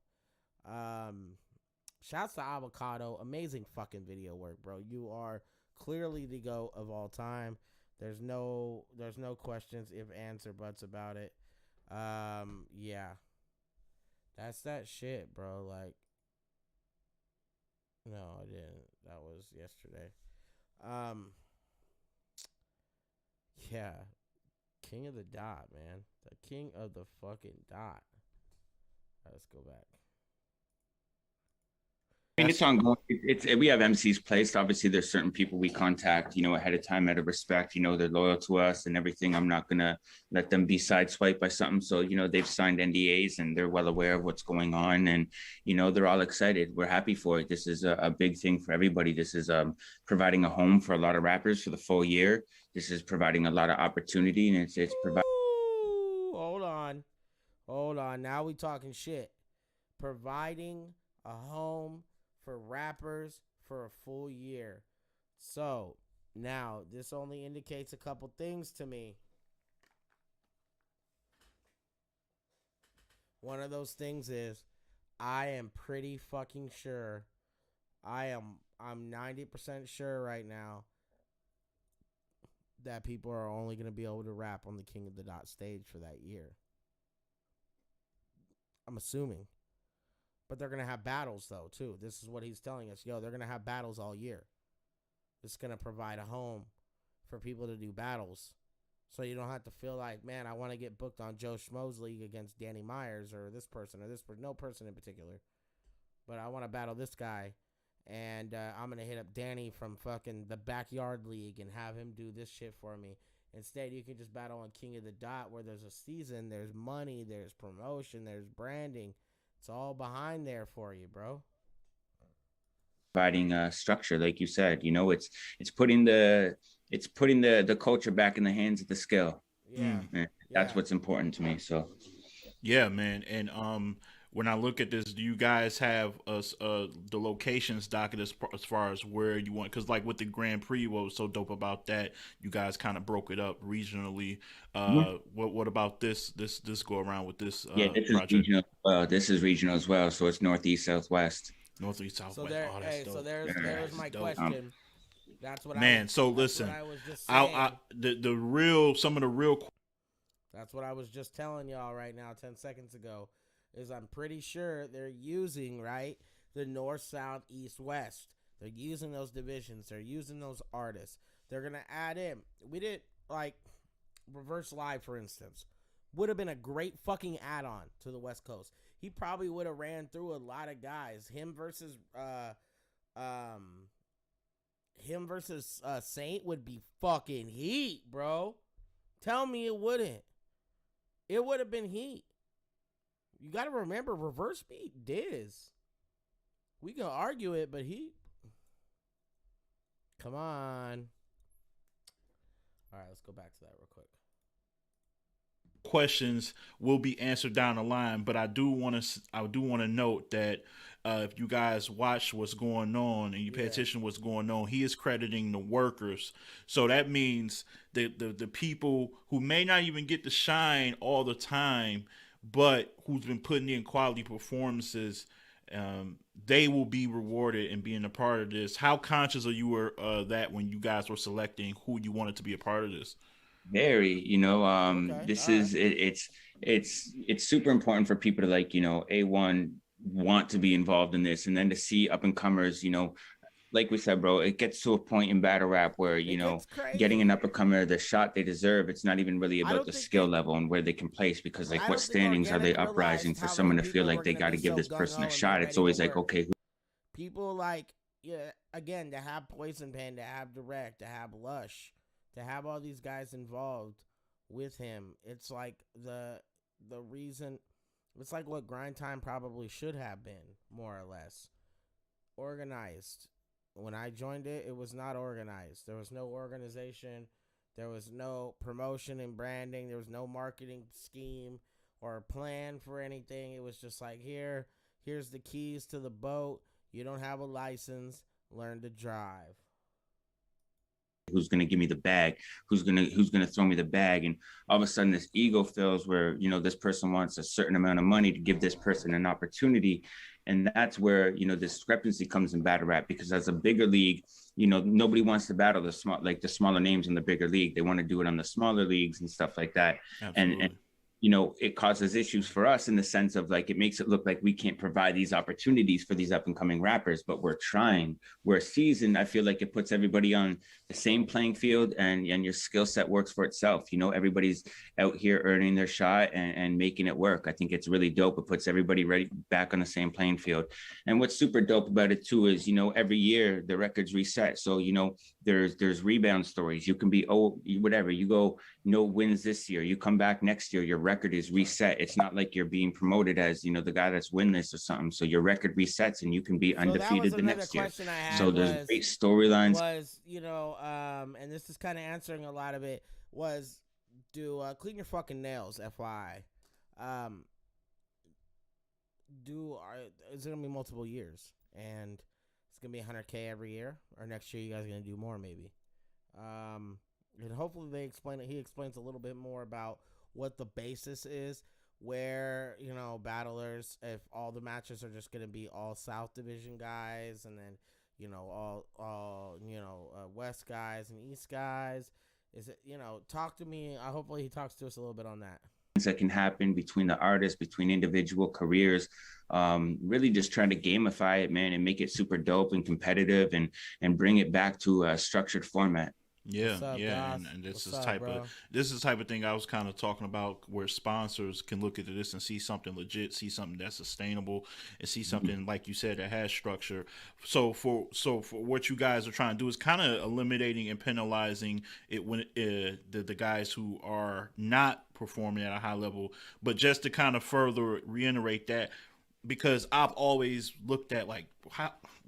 [SPEAKER 4] Shouts to Avocado. Amazing fucking video work, bro. You are clearly the GOAT of all time. There's no questions, if, ands, or buts about it. Yeah. That's that shit, bro. Like, no, I didn't. That was yesterday. Yeah. King of the dot, man. The king of the fucking dot. Let's go back.
[SPEAKER 5] I mean, it's ongoing. We have MCs placed. Obviously, there's certain people we contact, ahead of time out of respect. They're loyal to us and everything. I'm not gonna let them be sideswiped by something. So, they've signed NDAs and they're well aware of what's going on, and they're all excited. We're happy for it. This is a big thing for everybody. This is providing a home for a lot of rappers for the full year. This is providing a lot of opportunity, and it's providing.
[SPEAKER 4] Hold on. Now we talking shit. Providing a home for rappers for a full year. So, now, this only indicates a couple things to me. One of those things is, I am pretty fucking sure, I'm 90% sure right now that people are only going to be able to rap on the King of the Dot stage for that year. I'm assuming. But they're going to have battles, though, too. This is what he's telling us. They're going to have battles all year. It's going to provide a home for people to do battles. So you don't have to feel like, man, I want to get booked on Joe Schmo's League against Danny Myers or this person. No person in particular. But I want to battle this guy. And I'm going to hit up Danny from fucking the Backyard League and have him do this shit for me. Instead, you can just battle on King of the Dot where there's a season, there's money, there's promotion, there's branding. It's all behind there for you, bro.
[SPEAKER 5] Providing a structure, like you said, it's putting the culture back in the hands of the skill.
[SPEAKER 4] Yeah.
[SPEAKER 5] That's what's important to me. So,
[SPEAKER 6] yeah, man. And when I look at this, do you guys have the locations docket as far as where you want? Because like with the Grand Prix, what was so dope about that, you guys kind of broke it up regionally. What about this go around with this?
[SPEAKER 5] This
[SPEAKER 6] project?
[SPEAKER 5] is regional. This is regional as well. So it's northeast, southwest.
[SPEAKER 6] Northeast, southwest.
[SPEAKER 4] So there's my question. That's what
[SPEAKER 6] So listen,
[SPEAKER 4] I was just saying.
[SPEAKER 6] Some of the real.
[SPEAKER 4] That's what I was just telling y'all right now, 10 seconds ago. Is I'm pretty sure they're using, right, the north, south, east, west. They're using those divisions. They're using those artists. They're going to add in. We did, like, Reverse Live, for instance. Would have been a great fucking add-on to the West Coast. He probably would have ran through a lot of guys. Him versus Saint would be fucking heat, bro. Tell me it wouldn't. It would have been heat. You got to remember, Reverse beat Diz. We can argue it, but come on. All right, let's go back to that real quick.
[SPEAKER 6] Questions will be answered down the line, but I do want to note that if you guys watch what's going on and you pay attention to what's going on, he is crediting the workers. So that means the people who may not even get to shine all the time, but who's been putting in quality performances they will be rewarded and being a part of this. How conscious are you were that when you guys were selecting who you wanted to be a part of this?
[SPEAKER 5] Very,
[SPEAKER 4] Okay,
[SPEAKER 5] this
[SPEAKER 4] all right.
[SPEAKER 5] is it's super important for people to like, A1 want to be involved in this, and then to see up and comers, like we said, bro, it gets to a point in battle rap where,
[SPEAKER 4] It gets
[SPEAKER 5] getting
[SPEAKER 4] crazy.
[SPEAKER 5] an up and comer the shot they deserve, it's not even really
[SPEAKER 4] I
[SPEAKER 5] about
[SPEAKER 4] don't
[SPEAKER 5] the
[SPEAKER 4] think
[SPEAKER 5] skill level and where they can place, because like
[SPEAKER 4] I
[SPEAKER 5] what
[SPEAKER 4] don't think
[SPEAKER 5] standings are they
[SPEAKER 4] Organic
[SPEAKER 5] uprising
[SPEAKER 4] realized
[SPEAKER 5] for
[SPEAKER 4] how many
[SPEAKER 5] someone to feel
[SPEAKER 4] people
[SPEAKER 5] like
[SPEAKER 4] were
[SPEAKER 5] they
[SPEAKER 4] gonna
[SPEAKER 5] got to
[SPEAKER 4] be
[SPEAKER 5] give
[SPEAKER 4] so
[SPEAKER 5] this
[SPEAKER 4] gung
[SPEAKER 5] person a
[SPEAKER 4] ho and be
[SPEAKER 5] shot? It's
[SPEAKER 4] ready to
[SPEAKER 5] always like,
[SPEAKER 4] work.
[SPEAKER 5] okay,
[SPEAKER 4] People like, yeah, again, to have Poison Pen, to have Direct, to have Lush, to have all these guys involved with him. It's like the reason. It's like what Grind Time probably should have been, more or less, organized. When I joined it, it was not organized. There was no organization. There was no promotion and branding. There was no marketing scheme or plan for anything. It was just like, here's the keys to the boat. You don't have a license. Learn to drive.
[SPEAKER 5] who's going to give me the bag, who's going to throw me the bag, and all of a sudden this ego fills where this person wants a certain amount of money to give this person an opportunity. And that's where discrepancy comes in battle rap, because as a bigger league, nobody wants to battle the small, like the smaller names in the bigger league. They want to do it on the smaller leagues and stuff like that. And
[SPEAKER 6] Absolutely.
[SPEAKER 5] it causes issues for us in the sense of like, it makes it look like we can't provide these opportunities for these up and coming rappers, but we're trying. We're seasoned. I feel like it puts everybody on the same playing field, and your skill set works for itself. Everybody's out here earning their shot and making it work. I think it's really dope. It puts everybody ready back on the same playing field. And what's super dope about it too is, every year the records reset. So, there's rebound stories. You can be, whatever, you go, no wins this year. You come back next year, your record is reset. It's not like you're being promoted as, the guy that's winless or something. So your record resets and you can be undefeated the next year.
[SPEAKER 4] Question I had
[SPEAKER 5] So there's great storylines.
[SPEAKER 4] Was, and this is kind of answering a lot of it, was do clean your fucking nails, FYI. Is it gonna be multiple years, and it's gonna be 100K every year, or next year you guys are gonna do more maybe. And hopefully they explain it. He explains a little bit more about what the basis is, where battlers, if all the matches are just gonna be all South Division guys, and then all West guys and East guys. Is it, talk to me. Hopefully he talks to us a little bit on that.
[SPEAKER 5] That can happen between the artists, between individual careers, really just trying to gamify it, man, and make it super dope and competitive, and bring it back to a structured format.
[SPEAKER 6] Yeah,
[SPEAKER 4] up,
[SPEAKER 6] yeah,
[SPEAKER 4] Goth?
[SPEAKER 6] and this
[SPEAKER 4] What's
[SPEAKER 6] is
[SPEAKER 4] up,
[SPEAKER 6] type
[SPEAKER 4] bro?
[SPEAKER 6] of this is the type of thing I was kind of talking about, where sponsors can look at this and see something legit, see something that's sustainable, and see something like you said that has structure. So for what you guys are trying to do is kind of eliminating and penalizing it when the guys who are not performing at a high level, but just to kind of further reiterate that, because I've always looked at like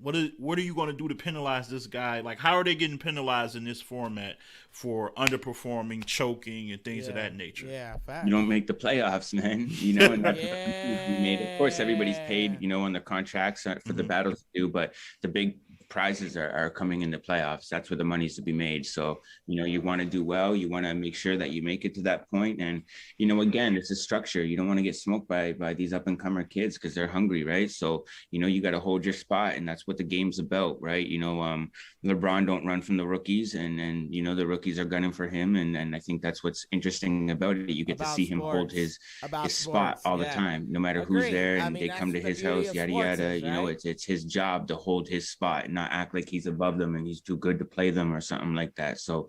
[SPEAKER 6] what are you going to do to penalize this guy? Like, how are they getting penalized in this format for underperforming, choking, and things of that nature?
[SPEAKER 4] Yeah, facts.
[SPEAKER 5] You don't make the playoffs, man. And that's made. Of course, everybody's paid, on the contracts for the battles to do, but the big prizes are coming in the playoffs. That's where the money's to be made. So, you want to do well. You want to make sure that you make it to that point. And, again, it's a structure. You don't want to get smoked by these up and comer kids because they're hungry, right? So, you got to hold your spot, and that's what the game's about, right? LeBron don't run from the rookies, and the rookies are gunning for him. And I think that's what's interesting about it. You get to see him hold his spot all the time, no matter who's there, and they come to his house, yada yada. It's his job to hold his spot and not act like he's above them and he's too good to play them or something like that. So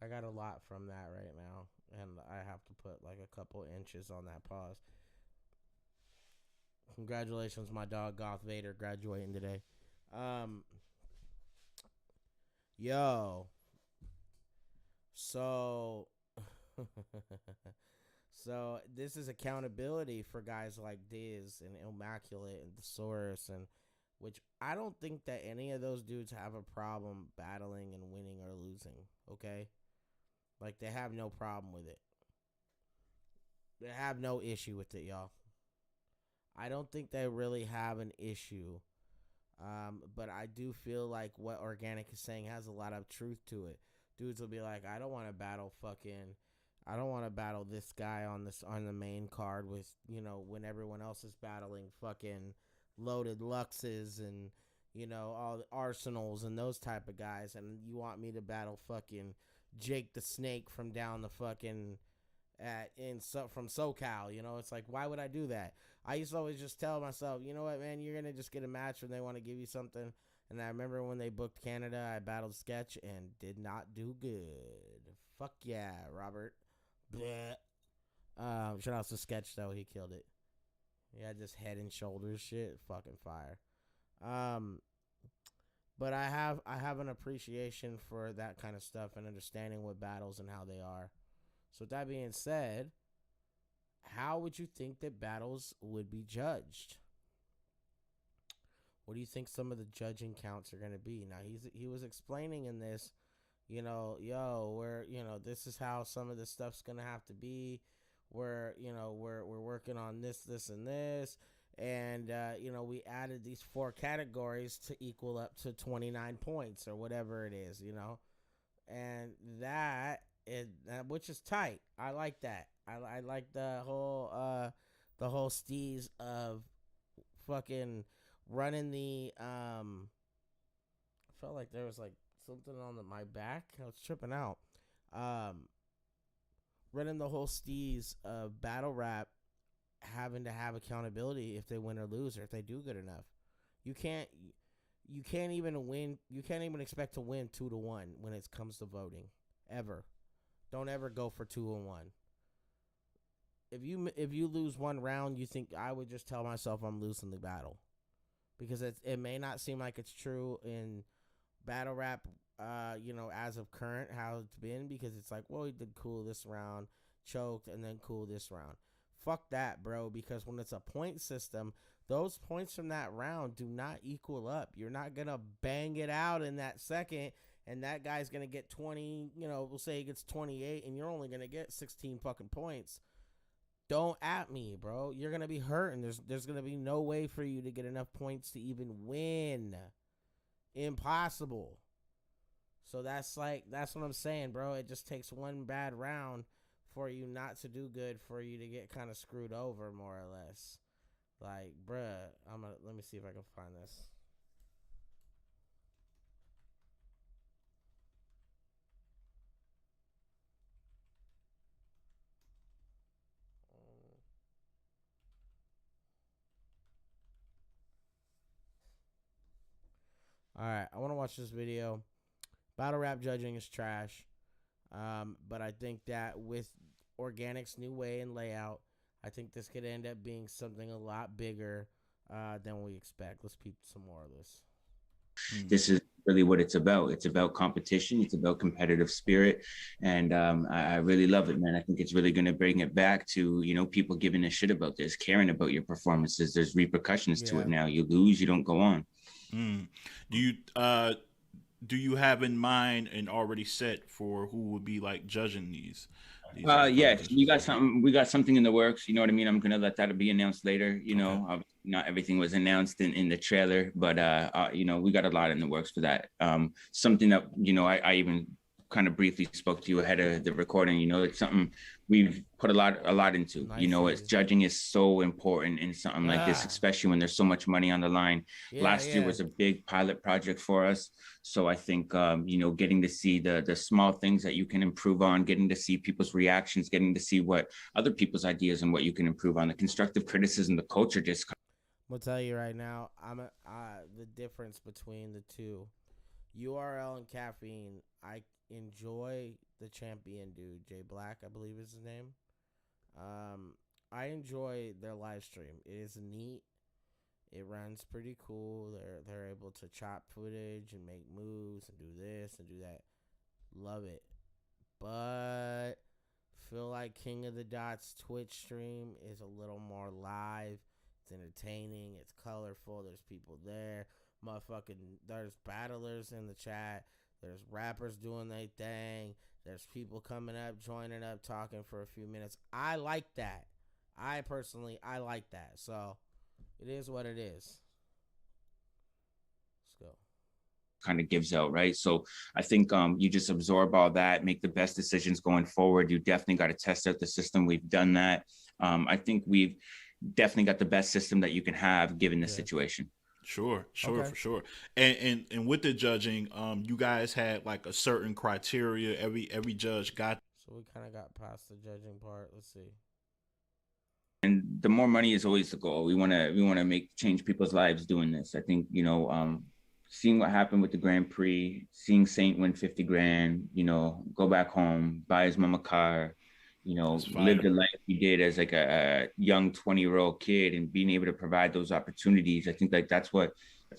[SPEAKER 4] I got a lot from that right now, and I have to put like a couple inches on that pause. Congratulations, my dog Goth Vader graduating today. Yo. So so this is accountability for guys like Diz and Immaculate and Thesaurus, and which I don't think that any of those dudes have a problem battling and winning or losing, okay? Like, they have no problem with it. They have no issue with it, y'all. I don't think they really have an issue. But I do feel like what Organic is saying has a lot of truth to it. Dudes will be like, I don't want to battle fucking I don't want to battle this guy on the main card with, when everyone else is battling fucking loaded Luxes and, all the Arsenals and those type of guys, and you want me to battle fucking Jake the Snake from down the fucking from SoCal, it's like, why would I do that? I used to always just tell myself, you know what, man, you're gonna just get a match when they want to give you something. And I remember when they booked Canada, I battled Sketch and did not do good. Fuck yeah, Robert. Bleh. Shout out to Sketch though, he killed it. He had this head and shoulders shit, fucking fire. But I have an appreciation for that kind of stuff and understanding what battles and how they are. So with that being said, how would you think that battles would be judged? What do you think some of the judging counts are going to be? Now he was explaining in this, this is how some of this stuff's going to have to be. We're working on this, and this. And, we added these 4 categories to equal up to 29 points or whatever it is, And which is tight. I like that. I like the whole steez of fucking running the, I felt like there was like something on my back. I was tripping out. Running the whole steez of battle rap, having to have accountability if they win or lose, or if they do good enough. You can't even win. You can't even expect to win 2-1 when it comes to voting. Ever. Don't ever go for 2-1. If you lose one round, you think, I would just tell myself I'm losing the battle. Because it may not seem like it's true in battle rap, as of current, how it's been, because it's like, well, he did cool this round, choked, and then cool this round. Fuck that, bro, because when it's a point system, those points from that round do not equal up. You're not going to bang it out in that second, and that guy's going to get 20, we'll say he gets 28, and you're only going to get 16 fucking points. Don't at me, bro. You're going to be hurting. There's going to be no way for you to get enough points to even win. Impossible. So that's what I'm saying, bro. It just takes one bad round for you not to do good, for you to get kind of screwed over, more or less. Like, bruh, let me see if I can find this. Alright, I want to watch this video. Battle rap judging is trash. But I think that with Organic's new way and layout, I think this could end up being something a lot bigger than we expect. Let's peep some more of this.
[SPEAKER 5] This is really what it's about. It's about competition. It's about competitive spirit. And I really love it, man. I think it's really going to bring it back to, people giving a shit about this, caring about your performances. There's repercussions to it now. You lose, you don't go on.
[SPEAKER 6] Do you have in mind and already set for who would be like judging these
[SPEAKER 5] yes, we got something in the works. You know what I mean? I'm gonna let that be announced later. Not everything was announced in the trailer, but we got a lot in the works for that. Something that I even kind of briefly spoke to you ahead of the recording. It's something we've put a lot into. Nice. It's judging is so important in something like this, especially when there's so much money on the line. Last year was a big pilot project for us. So I think, getting to see the small things that you can improve on, getting to see people's reactions, getting to see what other people's ideas and what you can improve on, the constructive criticism, the culture just.
[SPEAKER 4] I'm going to tell you right now, the difference between the two, URL and Caffeine, I enjoy the champion dude, Jay Black, I believe is his name. I enjoy their live stream. It is neat. It runs pretty cool. They're able to chop footage and make moves and do this and do that. Love it. But feel like King of the Dots Twitch stream is a little more live. It's entertaining. It's colorful. There's people there. There's battlers in the chat. There's rappers doing their thing. There's people coming up, joining up, talking for a few minutes. I like that. I like that. So it is what it is. Let's go.
[SPEAKER 5] kind of gives out, right? So I think you just absorb all that, make the best decisions going forward. You definitely got to test out the system. We've done that. I think we've definitely got the best system that you can have given the situation.
[SPEAKER 6] Sure,
[SPEAKER 4] Okay.
[SPEAKER 6] for sure. And with the judging, you guys had like a certain criteria. Every judge got.
[SPEAKER 4] So we kind of got past the judging part. Let's see.
[SPEAKER 5] And the more money is always the goal. We want to make change people's lives doing this. I think, seeing what happened with the Grand Prix, seeing Saint win 50 grand, go back home, buy his mom a car, live the life he did as like a young 20-year-old kid, and being able to provide those opportunities. I think like that's what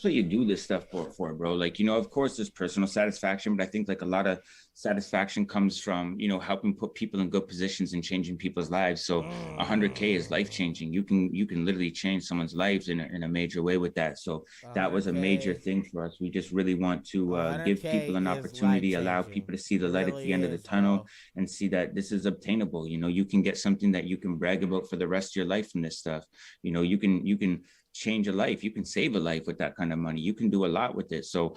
[SPEAKER 5] you do this stuff for, bro. Like, of course there's personal satisfaction, but I think like a lot of satisfaction comes from, helping put people in good positions and changing people's lives. So 100K is life changing. You can literally change someone's lives in a major way with that. So that was a major thing for us. We just really want to give people an opportunity, allow people to see the light at the end of the tunnel, and see that this is obtainable. You can get something that you can brag about for the rest of your life from this stuff. You can change a life. You can save a life with that kind of money. You can do a lot with it. So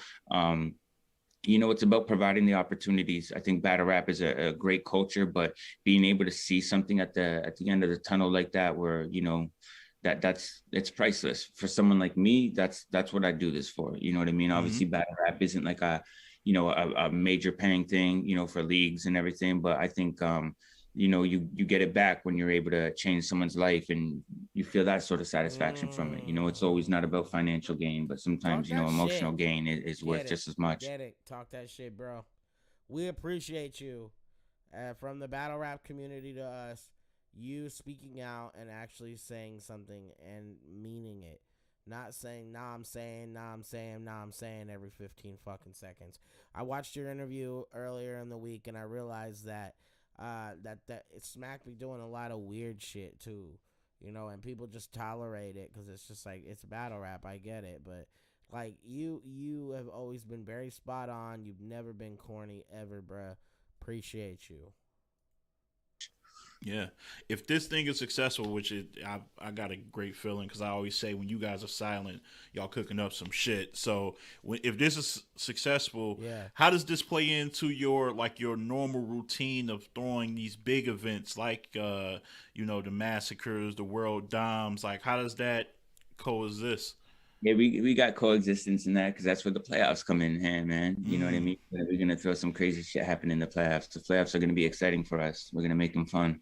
[SPEAKER 5] it's about providing the opportunities. I think battle rap is a great culture, but being able to see something at the end of the tunnel like that, where it's priceless. For someone like me, that's what I do this for. You know what I mean? Obviously battle rap isn't like a major paying thing, for leagues and everything, but I think you get it back when you're able to change someone's life, and you feel that sort of satisfaction from it. It's always not about financial gain, but sometimes, emotional gain is worth just as much.
[SPEAKER 4] Get it. Talk that shit, bro. We appreciate you. From the battle rap community to us, you speaking out and actually saying something and meaning it. Not saying, nah, I'm saying, nah, I'm saying, nah, I'm saying every 15 fucking seconds. I watched your interview earlier in the week, and I realized that that Smack be doing a lot of weird shit too, and people just tolerate it because it's just like, it's battle rap. I get it, but like you have always been very spot on. You've never been corny ever, bruh. Appreciate you.
[SPEAKER 6] Yeah, if this thing is successful, which I got a great feeling, because I always say when you guys are silent, y'all cooking up some shit. So if this is successful, how does this play into your normal routine of throwing these big events like the massacres, the world doms? Like, how does that coexist?
[SPEAKER 5] Yeah, we got coexistence in that, because that's where the playoffs come in hand, man. You know what I mean? We're going to throw some crazy shit happen in the playoffs. The playoffs are going to be exciting for us. We're going to make them fun.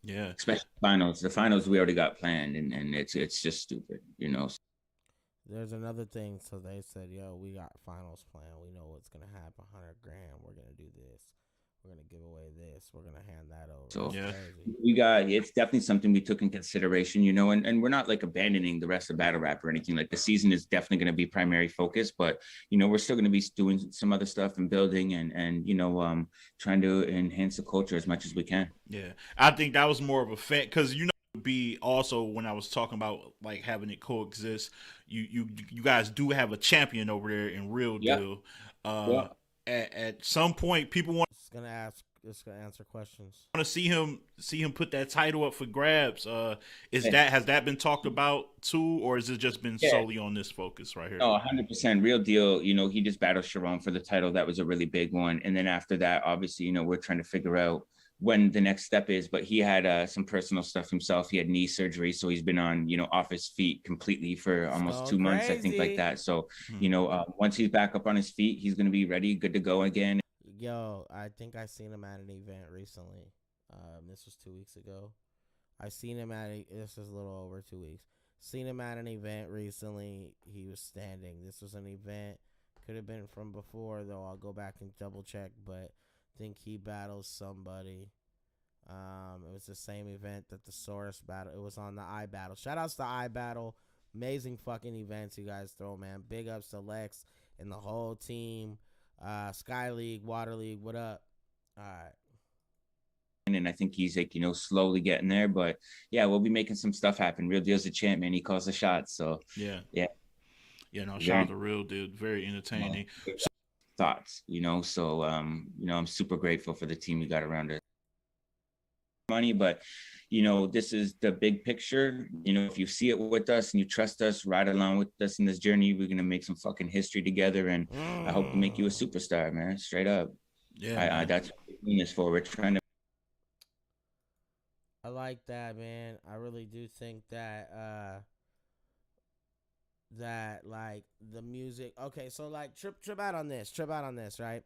[SPEAKER 6] Yeah.
[SPEAKER 5] Especially finals. The finals we already got planned, and it's just stupid,
[SPEAKER 4] There's another thing. So they said, yo, we got finals planned. We know what's going to happen. 100 grand. We're going to do this. We're going to give away this. We're going to hand that over.
[SPEAKER 5] So
[SPEAKER 6] yeah,
[SPEAKER 5] it's definitely something we took in consideration, and we're not like abandoning the rest of battle rap or anything. Like, the season is definitely going to be primary focus, but, we're still going to be doing some other stuff and building and trying to enhance the culture as much as we can.
[SPEAKER 6] Yeah. I think that was more of a fan, because, be also, when I was talking about like having it coexist, you guys do have a champion over there in Real Deal. At some point, people want
[SPEAKER 4] gonna answer questions.
[SPEAKER 6] Want to see him put that title up for grabs. Has that been talked about too, or has it just been solely on this focus right here?
[SPEAKER 5] Oh, 100%. Real Deal. He just battled Sharon for the title. That was a really big one. And then after that, obviously, we're trying to figure out when the next step is, but he had some personal stuff himself. He had knee surgery, so he's been on off his feet completely for almost 2 months, I think, like that. So once he's back up on his feet, he's going to be ready, good to go again.
[SPEAKER 4] Yo, I think I seen him at an event recently. This was 2 weeks ago. This is a little over 2 weeks. Seen him at an event recently. He was standing. This was an event. Could have been from before, though. I'll go back and double check, but I think he battles somebody. It was the same event that the Saurus battle. It was on the I Battle. Shout outs to I Battle. Amazing fucking events you guys throw, man. Big ups to Lex and the whole team. Sky League, Water League, what up? All right.
[SPEAKER 5] And I think he's like, slowly getting there, but yeah, we'll be making some stuff happen. Real Deal's a champ, man. He calls the shots. So
[SPEAKER 6] yeah. No, shout out to Real Deal. Very entertaining.
[SPEAKER 5] Thoughts, so I'm super grateful for the team we got around us. money, but this is the big picture. If you see it with us and you trust us, ride along with us in this journey, we're gonna make some fucking history together, and I hope to make you a superstar, man. Straight up.
[SPEAKER 6] Yeah,
[SPEAKER 5] That's what we're doing this for. We're trying to.
[SPEAKER 4] I like that, man. I really do think that that like the music. Okay, so like trip out on this, right?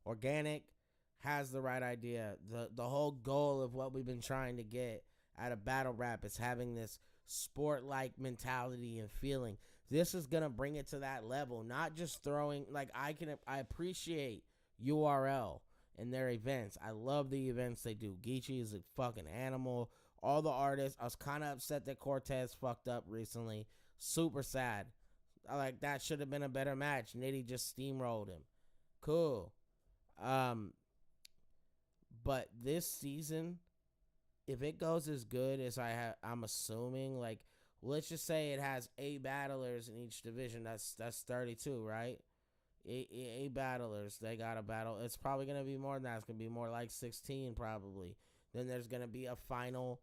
[SPEAKER 4] Organic has the right idea. The whole goal of what we've been trying to get out of battle rap is having this sport-like mentality and feeling. This is gonna bring it to that level, not just throwing. Like I appreciate URL and their events. I love the events they do. Geechee is a fucking animal. All the artists. I was kind of upset that Cortez fucked up recently. Super sad. Like that should have been a better match. Nitty just steamrolled him. Cool. But this season, if it goes as good as I'm assuming, like let's just say it has 8 battlers in each division. That's 32, right? Eight battlers. They got a battle. It's probably gonna be more than that. It's gonna be more like 16 probably. Then there's gonna be a final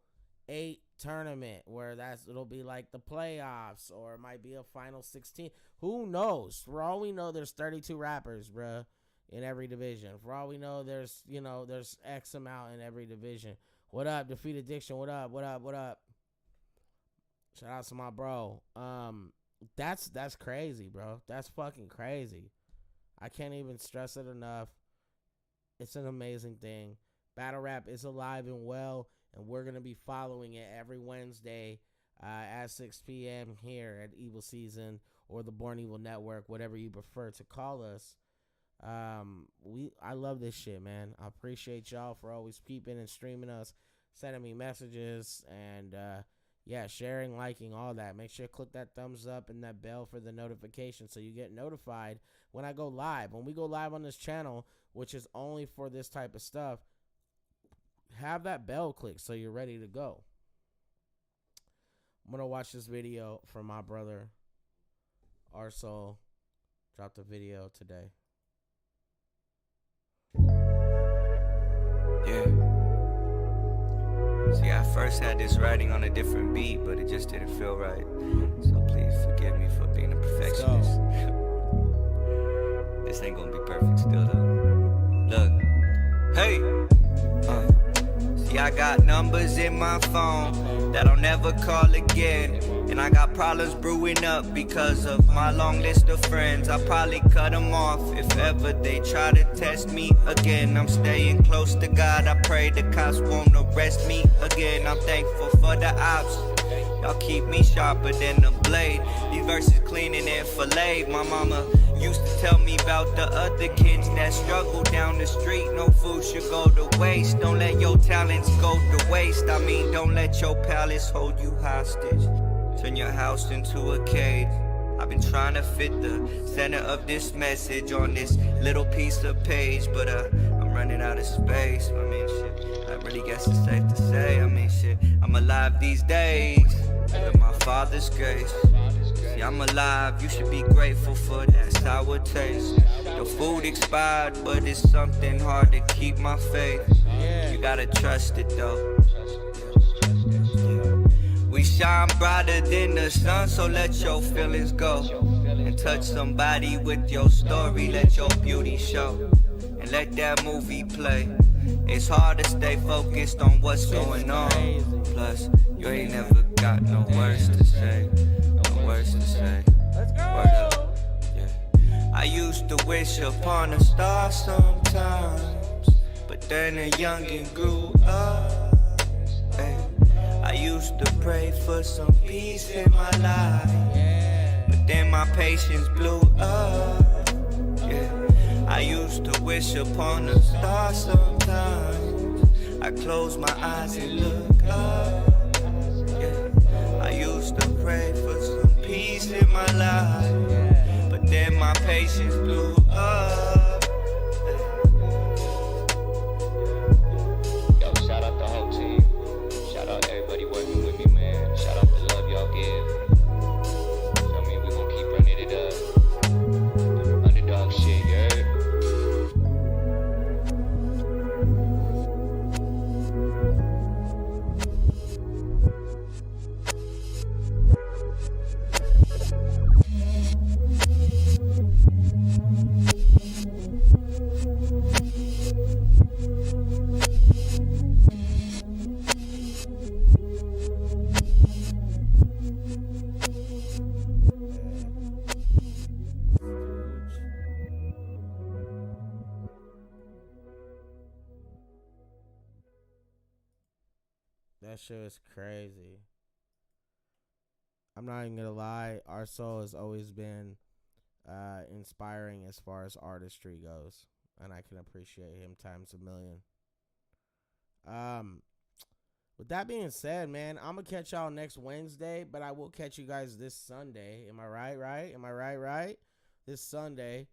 [SPEAKER 4] 8 tournament where it'll be like the playoffs, or it might be a final 16. Who knows? For all we know, there's 32 rappers, bruh, in every division. For all we know, there's X amount in every division. What up, Defeat Addiction? What up? Shout out to my bro. That's crazy, bro. That's fucking crazy. I can't even stress it enough. It's an amazing thing. Battle rap is alive and well, and we're going to be following it every Wednesday at 6 p.m. here at Evil Season or the Born Evil Network, whatever you prefer to call us. I love this shit, man. I appreciate y'all for always peeping and streaming us, sending me messages, and sharing, liking, all that. Make sure to click that thumbs up and that bell for the notification so you get notified when I go live. When we go live on this channel, which is only for this type of stuff, have that bell click so you're ready to go. I'm going to watch this video from my brother, Arsoul. Dropped a video today.
[SPEAKER 1] Yeah. See, I first had this writing on a different beat, but it just didn't feel right. So please forgive me for being a perfectionist. This ain't gonna be perfect still, though. Look. Hey. See, I got numbers in my phone that I'll never call again. And I got problems brewing up because of my long list of friends. I'll probably cut them off if ever they try to test me again. I'm staying close to God. I pray the cops won't arrest me again. I'm thankful for the ops. Y'all keep me sharper than a blade. These verses cleaning and fillet. My mama used to tell me about the other kids that struggle down the street. No food should go to waste. Don't let your talents go to waste. I mean, don't let your palace hold you hostage. Turn your house into a cage. I've been trying to fit the center of this message on this little piece of page, but I'm running out of space. I mean, shit, I really guess it's safe to say. I mean, shit, I'm alive these days with my Father's grace. See, I'm alive, you should be grateful for that sour taste. The food expired, but it's something hard to keep my faith. You gotta trust it though. We shine brighter than the sun, so let your feelings go. And touch somebody with your story, let your beauty show. And let that movie play. It's hard to stay focused on what's going on. Plus, you ain't never got no words to say. No words to say. Word up. Yeah. I used to wish upon a star sometimes, but then a youngin' grew up. Hey. I used to pray for some peace in my life, but then my patience blew up. Yeah. I used to wish upon a star sometimes. I close my eyes and look up. Yeah. I used to pray for some peace in my life, but then my patience blew up.
[SPEAKER 7] Yo, shout out the whole team. Shout out everybody working with me, man. Shout out the love y'all give. So, I mean, we gon' keep running it up. Underdog shit, you heard?
[SPEAKER 4] That shit is crazy. I'm not even gonna lie. Our soul has always been inspiring as far as artistry goes, and I can appreciate him times a million. With that being said, man, I'm gonna catch y'all next Wednesday, but I will catch you guys this Sunday. Am I right? Right? Am I right? Right? This Sunday,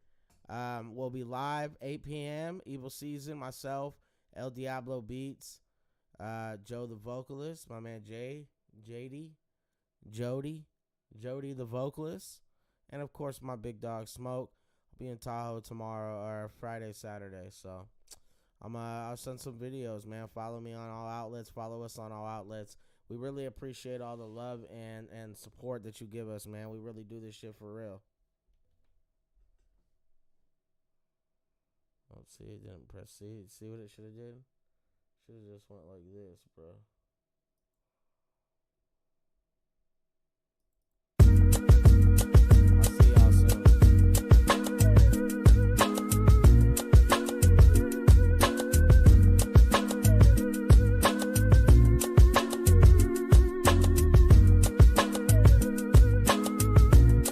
[SPEAKER 4] we'll be live 8 p.m. Evil Season, myself, El Diablo Beats, Joe the vocalist, my man Jody the vocalist, and of course my big dog Smoke. I'll be in Tahoe tomorrow or Friday, Saturday. So I'll send some videos, man. Follow me on all outlets. Follow us on all outlets. We really appreciate all the love and support that you give us, man. We really do this shit for real. Oh, see, it didn't press C. See what it should have did? Should have just went like this, bro.